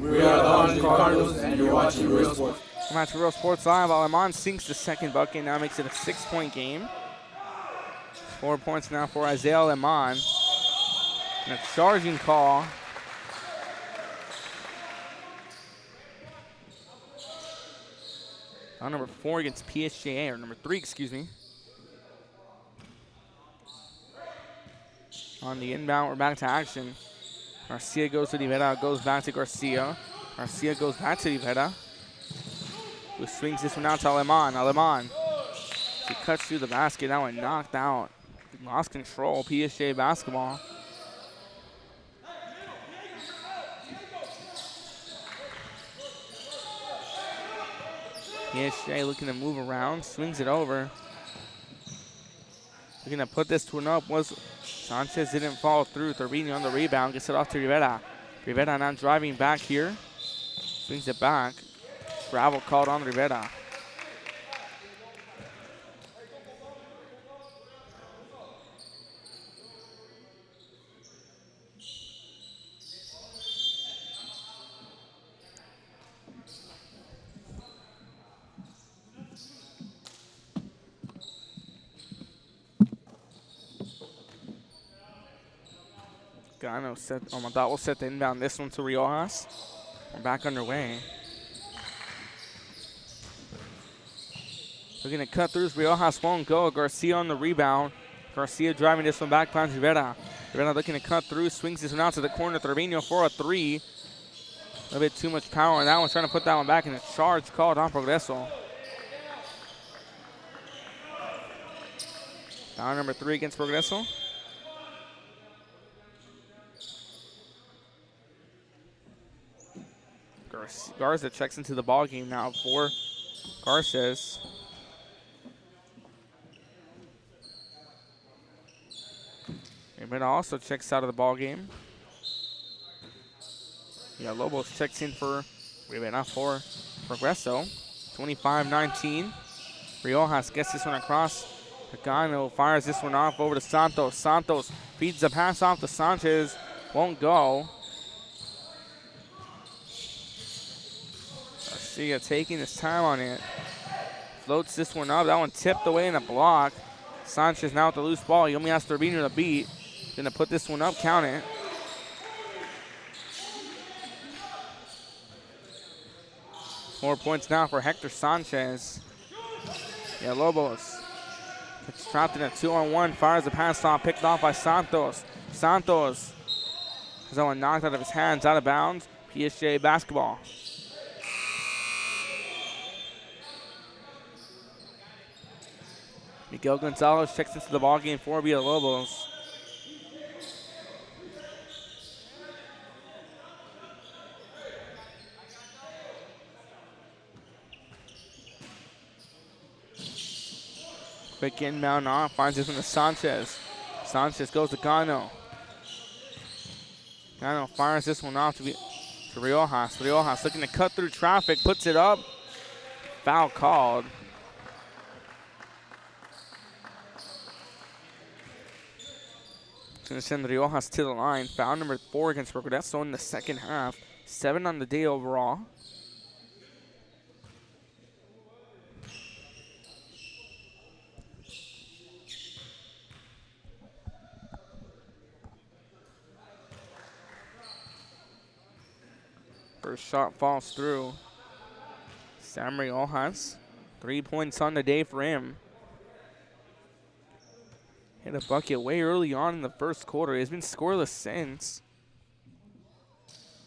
We are the Honda Cardinals, and you're watching Real Sports. Match Real Sports Live. Aleman sinks the second bucket, now makes it a 6-point game. 4 points now for Isaiah Aleman. And a charging call. On number 4 against PSJA, or number 3, excuse me. On the inbound, we're back to action. Garcia goes to Rivera, goes back to Garcia. Garcia goes back to Rivera, who swings this one out to Aleman. Aleman, he cuts through the basket, that one knocked out. Lost control, PSJA basketball. PSJA looking to move around, swings it over. Looking to put this one up. Sanchez didn't follow through. Trevino on the rebound, gets it off to Rivera. Rivera now driving back here. Swings it back. Travel called on Rivera. Gano set, that will set the inbound. This one to Riojas. We're back underway. Looking to cut through. Riojas won't go. Garcia on the rebound. Garcia driving this one back, finds Rivera. Rivera looking to cut through, swings this one out to the corner. Trevino for a 3. A little bit too much power on that one, trying to put that one back in a charge called on Progreso. Foul number 3 against Progreso. Garza checks into the ball game now for Garces. Rivera also checks out of the ball game. Yeah, Lobos checks in for Rivera for Progreso. 25-19. Riojas gets this one across. Pagano fires this one off over to Santos. Santos feeds the pass off to Sanchez. Won't go. Garcia taking his time on it. Floats this one up. That one tipped away in a block. Sanchez now with the loose ball. He only has Turbino to beat. Gonna put this one up, count it. More points now for Hector Sanchez. Yeah, Lobos gets trapped in a 2-on-1. Fires the pass off, picked off by Santos. Santos has that one knocked out of his hands, out of bounds. PSJA basketball. Miguel Gonzalez checks into the ball game for Villalobos. Quick inbound off, finds this one to Sanchez. Sanchez goes to Gano. Gano fires this one off to Riojas. Riojas looking to cut through traffic, puts it up. Foul called. Going to send Riojas to the line. Foul number 4 against Progreso in the second half. 7 on the day overall. First shot falls through. Sam Riojas. 3 points on the day for him. Hit a bucket way early on in the first quarter. He's been scoreless since.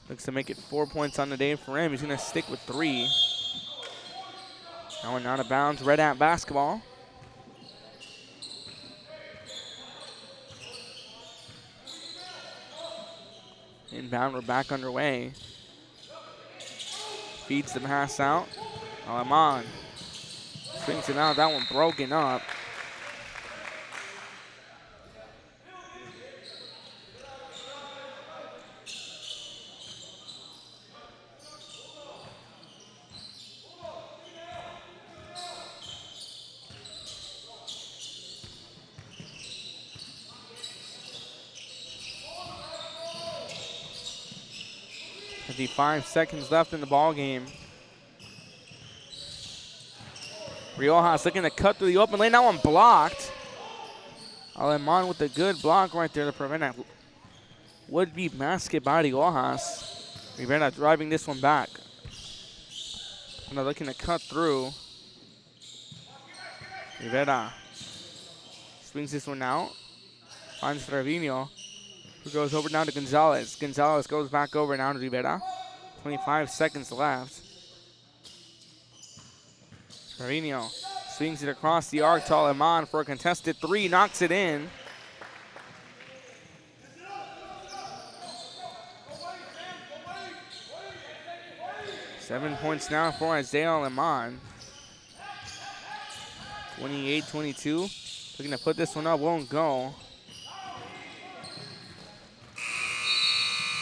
Looks to make it 4 points on the day for him. He's going to stick with 3. Now one out of bounds. Red Ant basketball. Inbound, we're back underway. Feeds the pass out. Aleman swings it out. That one broken up. The 5 seconds left in the ball game. Riojas looking to cut through the open lane. That one blocked. Aleman with a good block right there to prevent that would-be basket by Riojas. Rivera driving this one back. And they're looking to cut through. Rivera swings this one out. Finds Trevino, who goes over now to Gonzalez. Gonzalez goes back over now to Rivera. 25 seconds left. Trevino swings it across the arc to Aleman for a contested 3, knocks it in. Seven points now for Isaiah Aleman. 28-22. Looking to put this one up, won't go.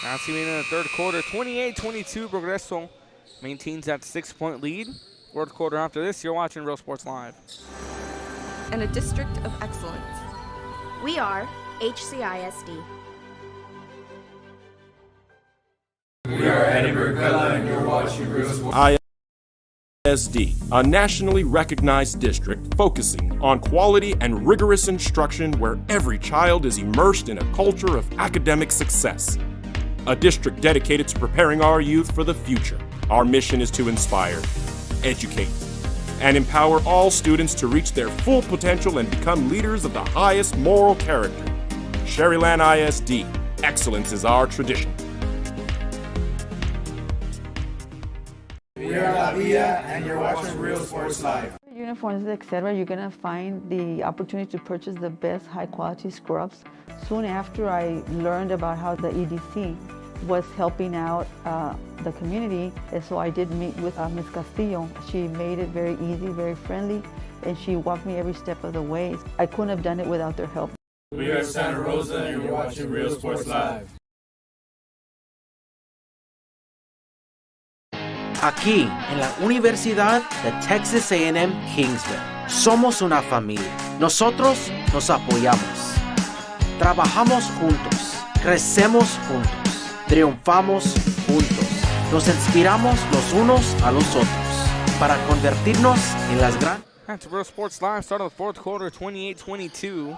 Now see me in the third quarter, 28-22. Progreso maintains that 6-point lead. Fourth quarter after this, you're watching Real Sports Live. And a district of excellence. We are HCISD. We are Edinburgh Villa, and you're watching Real Sports. ISD, a nationally recognized district focusing on quality and rigorous instruction where every child is immersed in a culture of academic success. A district dedicated to preparing our youth for the future. Our mission is to inspire, educate, and empower all students to reach their full potential and become leaders of the highest moral character. Sherryland ISD, excellence is our tradition. are La Villa, and you're watching Real Sports Live. Uniforms, etc., you're going to find the opportunity to purchase the best high-quality scrubs. Soon after I learned about how the EDC was helping out the community, and so I did meet with Ms. Castillo. She made it very easy, very friendly, and she walked me every step of the way. I couldn't have done it without their help. We are Santa Rosa, and you're watching Real Sports Live. Aquí, en la Universidad de Texas A&M Kingsville, somos una familia. Nosotros nos apoyamos. Trabajamos juntos. Crecemos juntos. Triunfamos juntos. Nos inspiramos los unos a los otros para convertirnos en las grandes. That's Real Sports Live. Start of the fourth quarter, 28-22.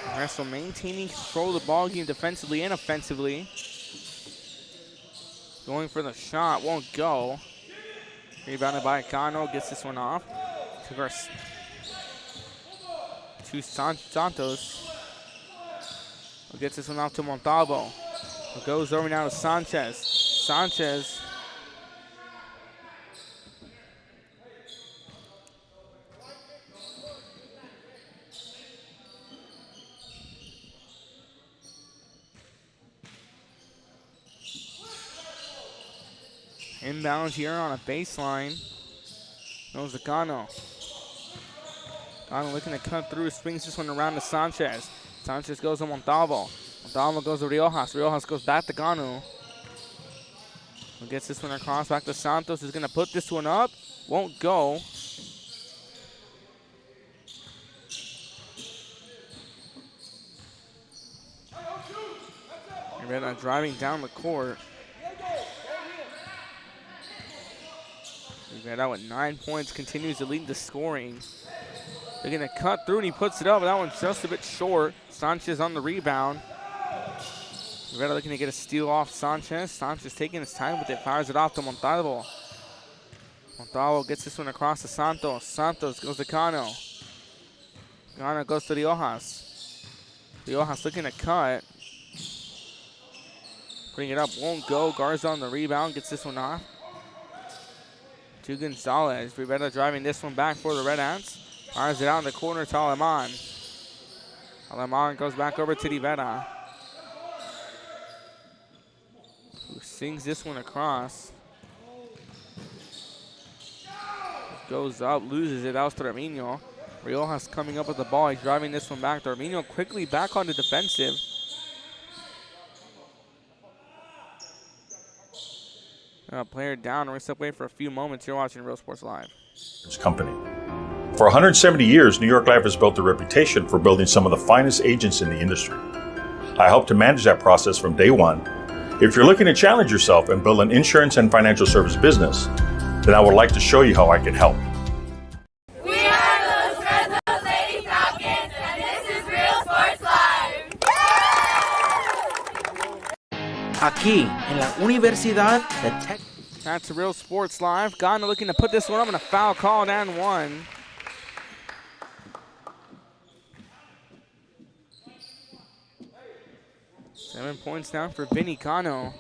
Progreso maintaining control of the ball game defensively and offensively. Going for the shot, won't go. Rebounded by Cano, gets this one off. To Santos. Gets this one off to Montalvo. It goes over now to Sanchez. Sanchez. Inbounds here on a baseline. Goes to Cano. Cano looking to cut through, swings this one around to Sanchez. Sanchez goes to Montalvo. Montalvo goes to Riojas. Riojas goes back to Cano. Gets this one across back to Santos. Is going to put this one up. Won't go. Rivera driving down the court. Rivera with 9 points continues to lead the scoring. They're going to cut through and he puts it up, but that one's just a bit short. Sanchez on the rebound. Rivera looking to get a steal off Sanchez. Sanchez taking his time with it, fires it off to Montalvo. Montalvo gets this one across to Santos. Santos goes to Cano. Cano goes to Riojas. Riojas looking to cut. Bring it up, won't go. Garza on the rebound, gets this one off. To Gonzalez. Rivera driving this one back for the Red Ants. Fires it out in the corner to Aleman. Aleman goes back over to Rivera. Who sings this one across. Goes up, loses it. That was to Arminio. Riojas coming up with the ball. He's driving this one back. Arminio quickly back on the defensive. Player down. We're going to step away for a few moments. You're watching Real Sports Live. Company. For 170 years, New York Life has built a reputation for building some of the finest agents in the industry. I helped to manage that process from day one. If you're looking to challenge yourself and build an insurance and financial service business, then I would like to show you how I can help. We are the Progreso Lady Falcons, and this is Real Sports Live. Aquí, en la Universidad de Texas. That's Real Sports Live. Ghana looking to put this one up and a foul called and one. Seven points down for Vinny Cano.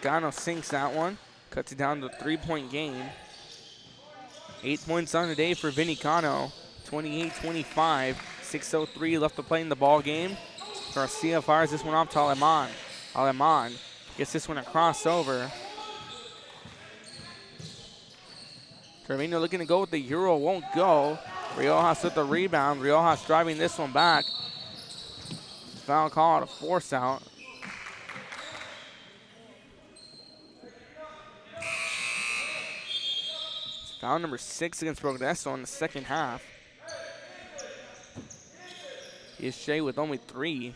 Cano sinks that one. Cuts it down to a 3-point game. 8 points on the day for Vinny Cano. 28-25. 6:03 left to play in the ball game. Garcia fires this one off to Aleman. Aleman gets this one across over. Trevino looking to go with the Euro, won't go. Riojas with the rebound. Riojas driving this one back. Foul call out, a force out. It's foul number 6 against Progreso in the second half. Here's Shea with only 3.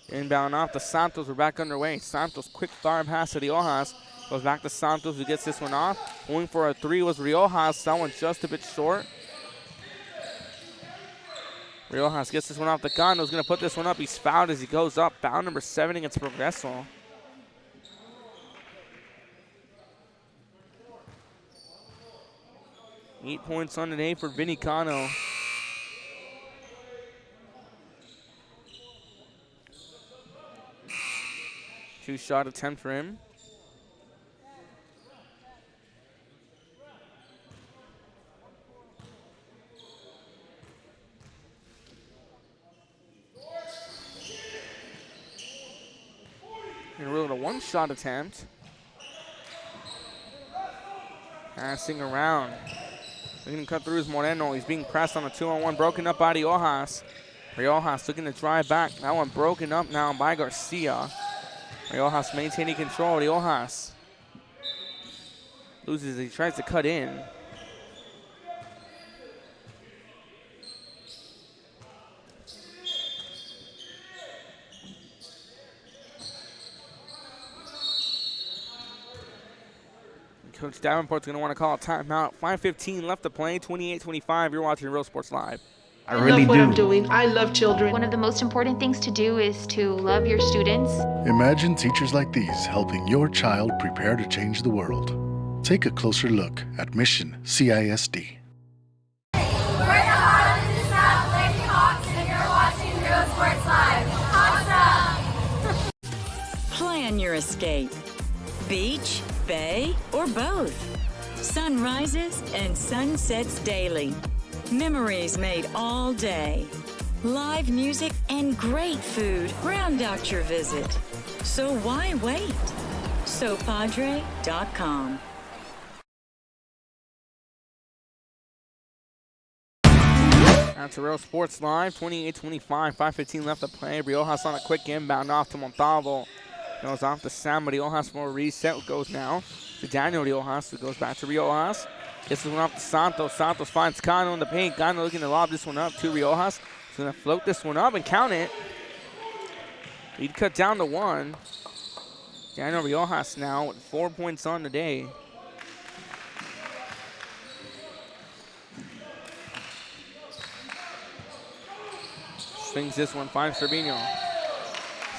Inbound off to Santos. We're back underway. Santos, quick fire pass to Riojas. Goes back to Santos, who gets this one off. Going for a 3 was Riojas. That one's just a bit short. Riojas gets this one off. The Cano's going to put this one up. He's fouled as he goes up. Foul number 7 against Progreso. Eight points on the day for Vinny Cano. Two-shot attempt for him. And we're with a one-shot attempt. Passing around. Looking to cut through is Moreno. He's being pressed on a 2-on-1. Broken up by Riojas. Riojas looking to drive back. That one broken up now by Garcia. Riojas maintaining control. Riojas loses. He tries to cut in. Coach Davenport's going to want to call a timeout. 5:15 left to play, 28-25. You're watching Real Sports Live. I love what I'm doing. I love children. One of the most important things to do is to love your students. Imagine teachers like these helping your child prepare to change the world. Take a closer look at Mission CISD. We're the Harlingen South Lady Hawks, and you're watching Real Sports Live. Hawks up! Plan your escape. Beach, bay, or both. Sunrises and sunsets daily. Memories made all day. Live music and great food round out your visit. So why wait? SoPadre.com. That's a Real Sports Live, 28-25, 5:15 left to play. Riojas on a quick inbound off to Montalvo. Goes off to Sam, but Riojas for a reset. Goes now to Daniel Riojas, who goes back to Riojas. Gets this one off to Santos. Santos finds Cano in the paint. Cano looking to lob this one up to Riojas. He's going to float this one up and count it. He'd cut down to 1. Daniel Riojas now with 4 points on the day. Swings this one, finds Cervino.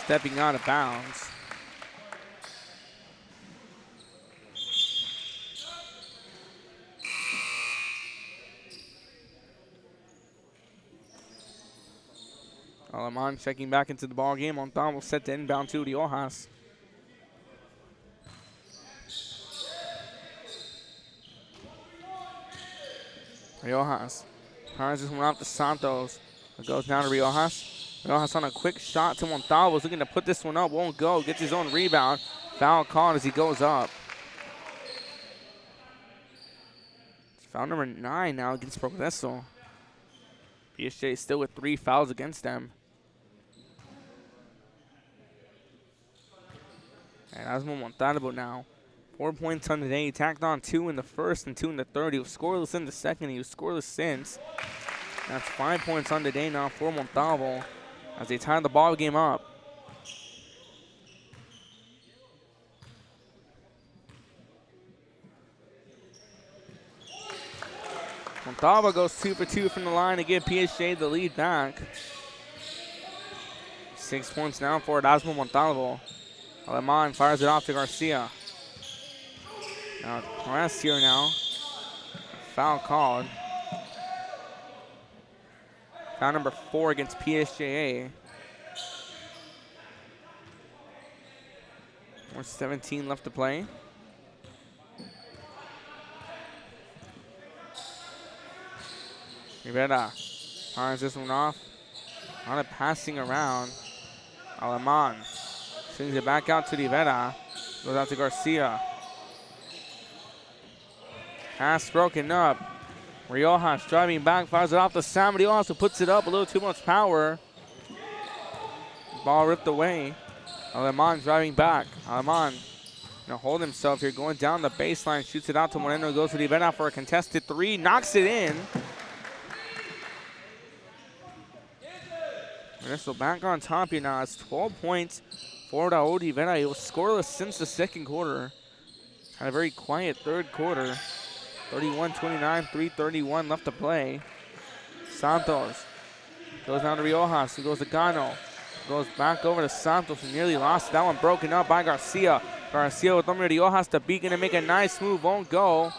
Stepping out of bounds. Alamán checking back into the ball game. Montalvo set to inbound to Riojas. Riojas fires this one off to Santos. It goes down to Riojas. Riojas on a quick shot to Montalvo. Looking to put this one up. Won't go. Gets his own rebound. Foul called as he goes up. It's foul number 9 now against Progreso. PSJA still with 3 fouls against them. And Asmo Montalvo now. 4 points on the day. He tacked on 2 in the first and 2 in the third. He was scoreless in the second. He was scoreless since. That's 5 points on the day now for Montalvo as they tie the ball game up. Montalvo goes 2 for 2 from the line to give PSJA the lead back. 6 points now for Erasmo Montalvo. Alemán fires it off to Garcia. Now press here now. Foul called. Foul number 4 against PSJA. More 17 left to play. Rivera fires this one off. On it passing around. Alemán swings it back out to Rivera. Goes out to Garcia. Pass broken up. Riojas driving back, fires it off to Sam. Riojas who puts it up, a little too much power. Ball ripped away. Alemán driving back. Alemán gonna hold himself here, going down the baseline, shoots it out to Moreno, goes to Rivera for a contested 3, knocks it in. Progreso back on top here now. It's 12 points for Raul Rivera. He was scoreless since the second quarter. Had a very quiet third quarter. 31-29, 3:31 left to play. Santos goes down to Riojas, who goes to Cano. Goes back over to Santos, who nearly lost that one, broken up by Garcia. Garcia with Omar Riojas to be gonna make a nice move, won't go.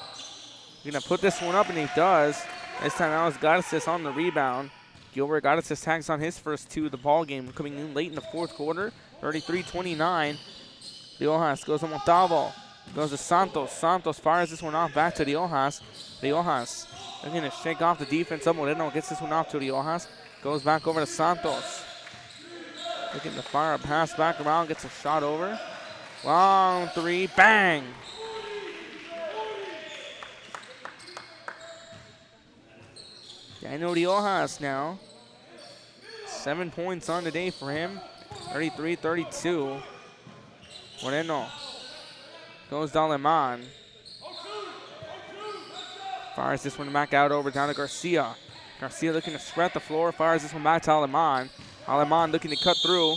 Gonna put this one up, and he does. This time that was Garces on the rebound. Gilbert Garces tags on his first 2 of the ball game, coming in late in the fourth quarter. 33-29. Riojas goes to Montalvo. Goes to Santos. Santos fires this one off back to Riojas. Riojas looking to shake off the defense of Moreno. Gets this one off to Riojas. Goes back over to Santos. Looking to fire a pass back around. Gets a shot over. Long three. Bang! Daniel Riojas now. 7 points on the day for him. 33-32. Moreno goes to Aleman. Fires this one back out over down to Garcia. Garcia looking to spread the floor. Fires this one back to Aleman. Aleman looking to cut through.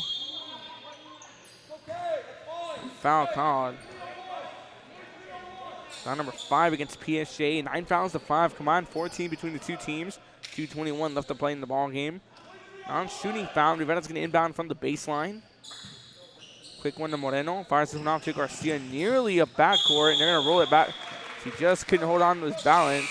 Foul called. Foul number 5 against PSJA. 9 fouls to 5 combined. 14 between the two teams. 2:21 left to play in the ball game. Non-shooting foul. Rivera's going to inbound from the baseline. Quick one to Moreno. Fires this one off to Garcia. Nearly a backcourt, and they're going to roll it back. He just couldn't hold on to his balance.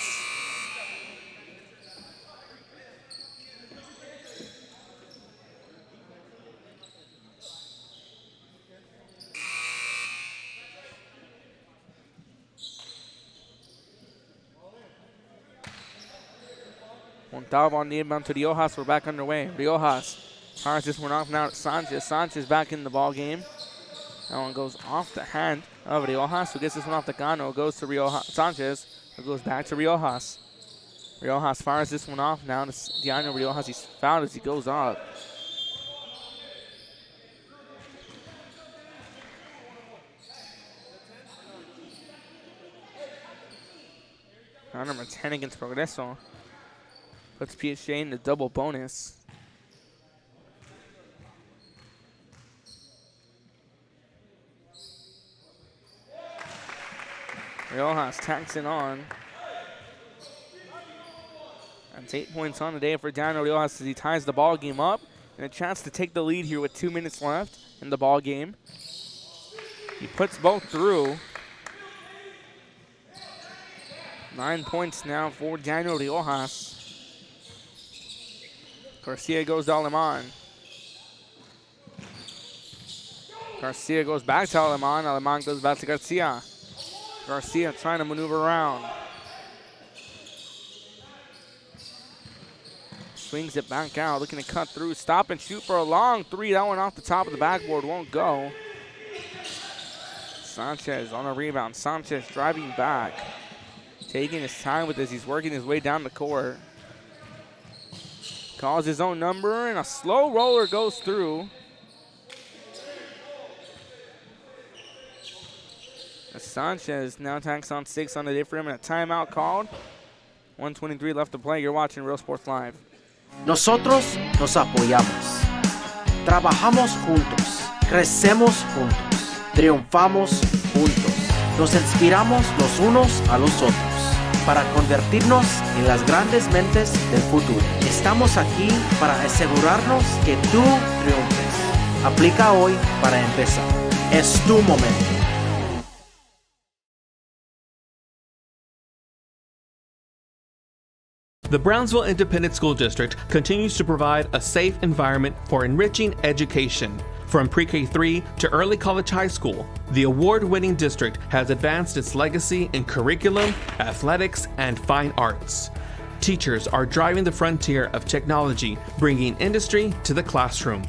Montalvo on the inbound to Riojas. We're back underway. Riojas fires this one off now to Sanchez. Sanchez back in the ball game. That one goes off the hand of Riojas, who gets this one off the Gano. Goes to Riojas. Sanchez, who goes back to Riojas. Riojas fires this one off now to Diano Riojas. He's fouled as he goes up. Foul number 10 against Progreso. Puts PSJA in the double bonus. Riojas tacks it on. That's 8 points on the day for Daniel Riojas as he ties the ball game up. And a chance to take the lead here with 2 minutes left in the ball game. He puts both through. 9 points now for Daniel Riojas. Garcia goes to Aleman. Garcia goes back to Aleman. Aleman goes back to Garcia. Garcia trying to maneuver around. Swings it back out, looking to cut through. Stop and shoot for a long three. That one off the top of the backboard won't go. Sanchez on a rebound. Sanchez driving back. Taking his time with this. He's working his way down the court. Calls his own number, and a slow roller goes through. Sanchez now tacks on 6 on the day for him, and a timeout called. 1:23 left to play. You're watching Real Sports Live. Nosotros nos apoyamos. Trabajamos juntos. Crecemos juntos. Triunfamos juntos. Nos inspiramos los unos a los otros para convertirnos en las grandes mentes del futuro. Estamos aquí para asegurarnos que tú triunfes. Aplica hoy para empezar. Es tu momento. The Brownsville Independent School District continues to provide a safe environment for enriching education. From pre-K3 to early college high school, the award-winning district has advanced its legacy in curriculum, athletics, and fine arts. Teachers are driving the frontier of technology, bringing industry to the classroom.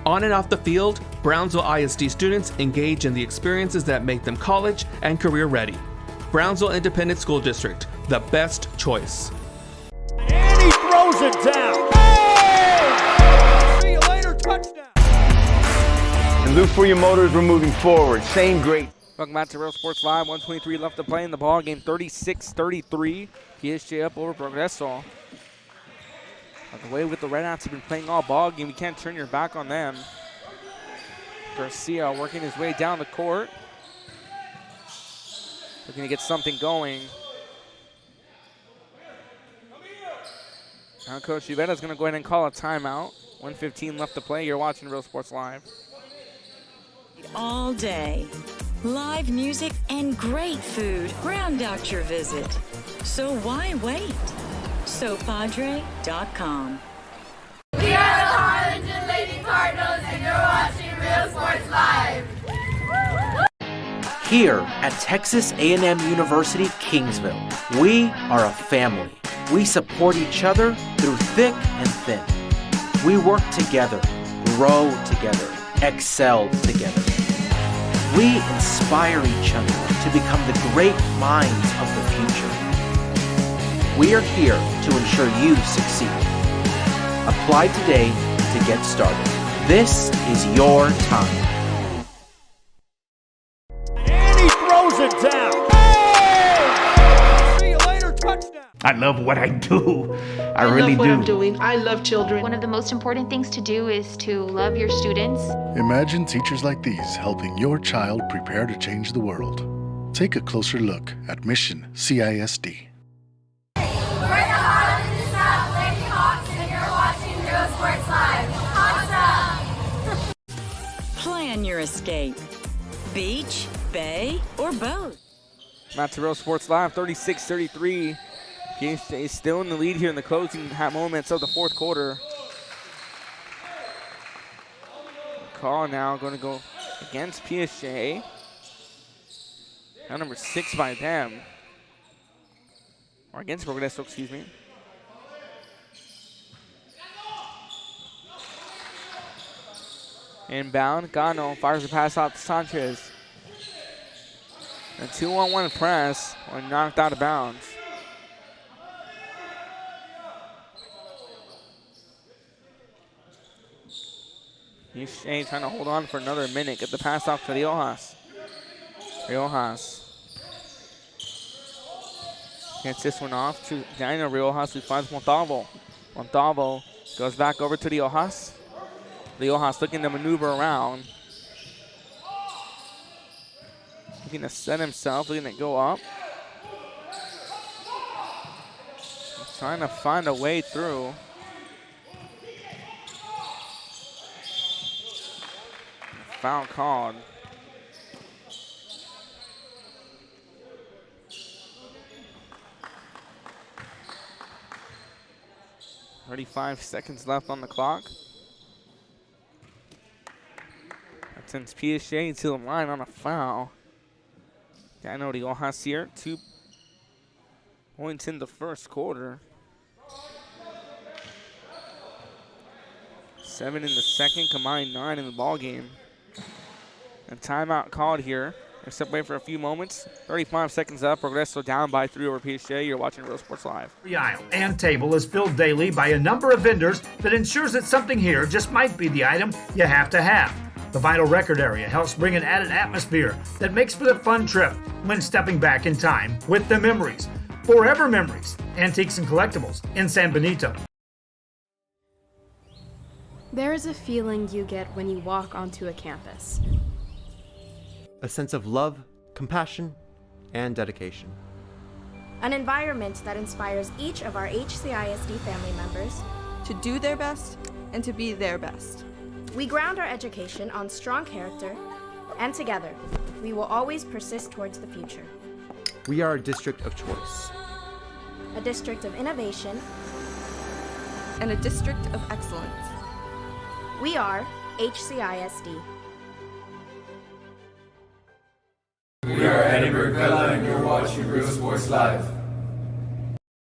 On and off the field, Brownsville ISD students engage in the experiences that make them college and career ready. Brownsville Independent School District, the best choice. And he throws it down. Oh! See you later, touchdown. And look for your motors, we're moving forward. Same great. Welcome back to Real Sports Live. 1:23 left to play in the ball game. 36-33. PSJA up over Progreso. The way with the Red Hats have been playing all ball game, you can't turn your back on them. Garcia working his way down the court. Looking to get something going. Now Coach Rivera's going to go ahead and call a timeout. 1:15 left to play. You're watching Real Sports Live. All day. Live music and great food round out your visit. So why wait? SoPadre.com. We are the Harlingen Lady Cardinals, and you're watching Real Sports Live. Here at Texas A&M University, Kingsville, we are a family. We support each other through thick and thin. We work together, grow together, excel together. We inspire each other to become the great minds of the future. We are here to ensure you succeed. Apply today to get started. This is your time. And he throws it down. Oh! See you later, touchdown. I love what I do. I really love what do. I'm doing. I love children. One of the most important things to do is to love your students. Imagine teachers like these helping your child prepare to change the world. Take a closer look at Mission CISD. We're the Harlingen South Lady Hawks, and you're watching Real Sports Live. Awesome! Plan your escape. Beach, bay, or boat. Back to Real Sports Live, 36-33. PSJA is still in the lead here in the closing moments of the fourth quarter. Call now going to go against PSJA. Now number 6 by them. Or against Progreso, excuse me. Inbound, Gano fires the pass out to Sanchez. A 2-on-1 press, or knocked out of bounds. PSJA trying to hold on for another minute. Get the pass off to Riojas. Riojas gets this one off to Daniel Riojas, who finds Montalvo. Montalvo goes back over to Riojas. Riojas looking to maneuver around. Looking to set himself, looking to go up. Trying to find a way through. Foul called. "35 seconds left on the clock. That sends PSJA to the line on a foul. I know the Riojas here, 2 points in the first quarter. 7 in the second, combined 9 in the ball game. A timeout called here. We'll step away for a few moments. 35 seconds up. Progreso down by 3 over PSJA. You're watching Real Sports Live. The aisle and table is filled daily by a number of vendors that ensures that something here just might be the item you have to have. The vinyl record area helps bring an added atmosphere that makes for the fun trip when stepping back in time with the memories. Forever Memories, Antiques and Collectibles in San Benito. There is a feeling you get when you walk onto a campus. A sense of love, compassion, and dedication. An environment that inspires each of our HCISD family members to do their best and to be their best. We ground our education on strong character, and together, we will always persist towards the future. We are a district of choice. A district of innovation and a district of excellence. We are HCISD. We are Eddie Burkella, and you're watching Real Sports Live.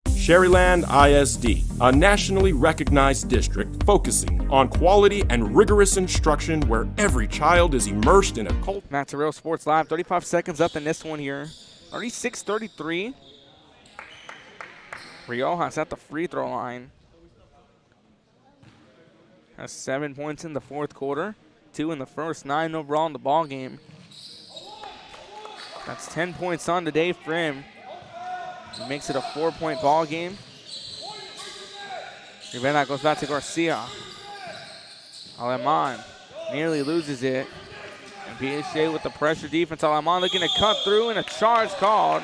Sherryland ISD, a nationally recognized district focusing on quality and rigorous instruction where every child is immersed in a culture. Back to Real Sports Live. 35 seconds up in this one here. 36-33. Riojas at the free throw line. Has 7 points in the fourth quarter. 2 in the first. 9 overall in the ball game. That's 10 points on today for him. He makes it a 4-point ball game. Rivera goes back to Garcia. Aleman nearly loses it. And PSJA with the pressure defense. Aleman looking to cut through, and a charge called.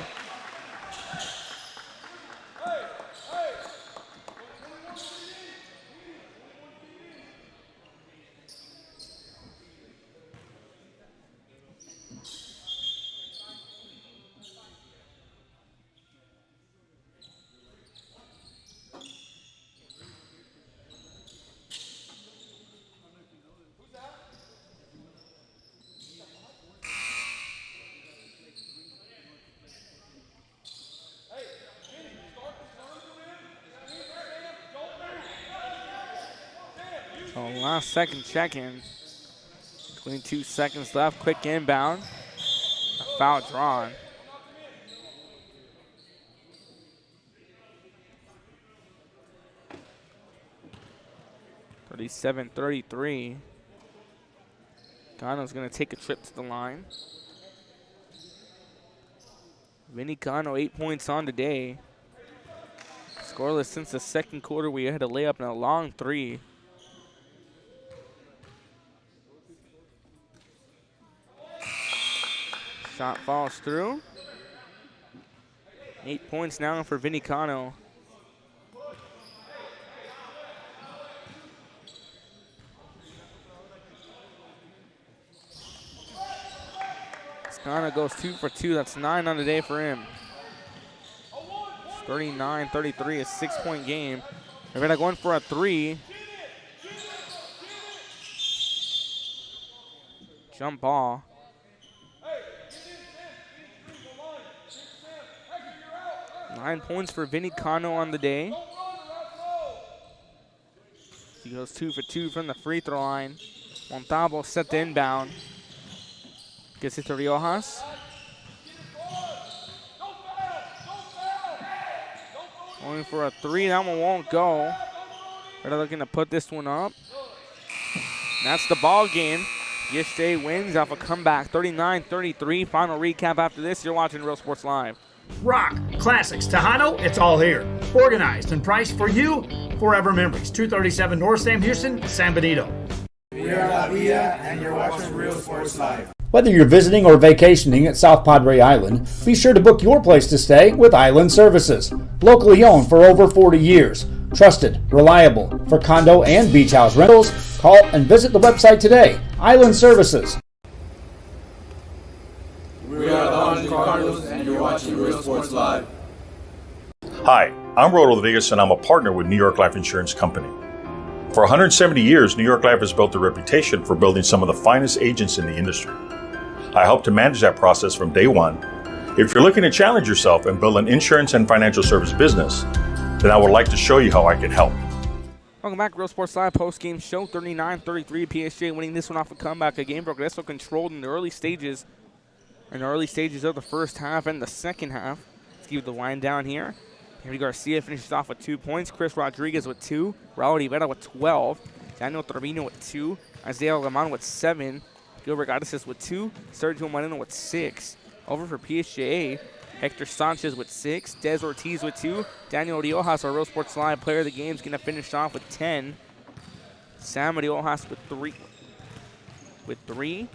last second check-in. 22 seconds left. Quick inbound. A foul drawn. (37-33). Cano's going to take a trip to the line. Vinny Cano, 8 points on today. Scoreless since the second quarter. We had a layup and a long three. Shot falls through. 8 points now for Vinny Cano. Cano goes 2 for 2. That's 9 on the day for him. 39-33, a 6-point game. Rivera going for a three. Jump ball. Nine points for Vinny Cano on the day. He goes 2 for 2 from the free throw line. Montalvo set the inbound. Gets it to Riojas. Going for a three. That one won't go. They're looking to put this one up. That's the ball game. PSJA wins off a comeback, 39-33. Final recap after this. You're watching Real Sports Live. Rock, classics, Tejano, it's all here. Organized and priced for you. Forever Memories, 237 North Sam Houston, San Benito. We are La Villa, and you're watching Real Sports Live. Whether you're visiting or vacationing at South Padre Island, be sure to book your place to stay with Island Services. Locally owned for over 40 years. Trusted, reliable for condo and beach house rentals. Call and visit the website today. Island Services. We are the Orange Cardinals, and you're watching Real Sports Live. Hi, I'm Rodo Rodriguez, and I'm a partner with New York Life Insurance Company. For 170 years, New York Life has built a reputation for building some of the finest agents in the industry. I help to manage that process from day one. If you're looking to challenge yourself and build an insurance and financial service business, then I would like to show you how I can help. Welcome back, Real Sports Live post-game show. 39-33, PSJA winning this one off a comeback. A game Progreso controlled in the early stages of the first half and the second half. Let's give the wind down here. Henry Garcia finishes off with 2 points. Chris Rodriguez with 2. Raul Rivera with 12. Daniel Trevino with 2. Isaiah Lemon with 7. Gilbert Gaddis with 2. Sergio Moreno with 6. Over for PSJA, Hector Sanchez with 6. Des Ortiz with 2. Daniel Riojas, our Real Sports Live player of the game, is going to finish off with 10. Sam Riojas with 3.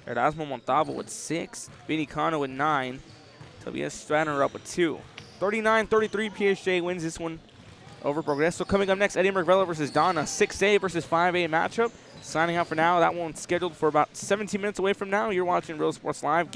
Erasmo Montalvo with 6. Vinny Cano with 9. Tobias Stratner up with 2. 39-33, PSJA wins this one over Progreso. Coming up next, Eddie Mervella versus Donna. 6A versus 5A matchup. Signing out for now. That one's scheduled for about 17 minutes away from now. You're watching Real Sports Live.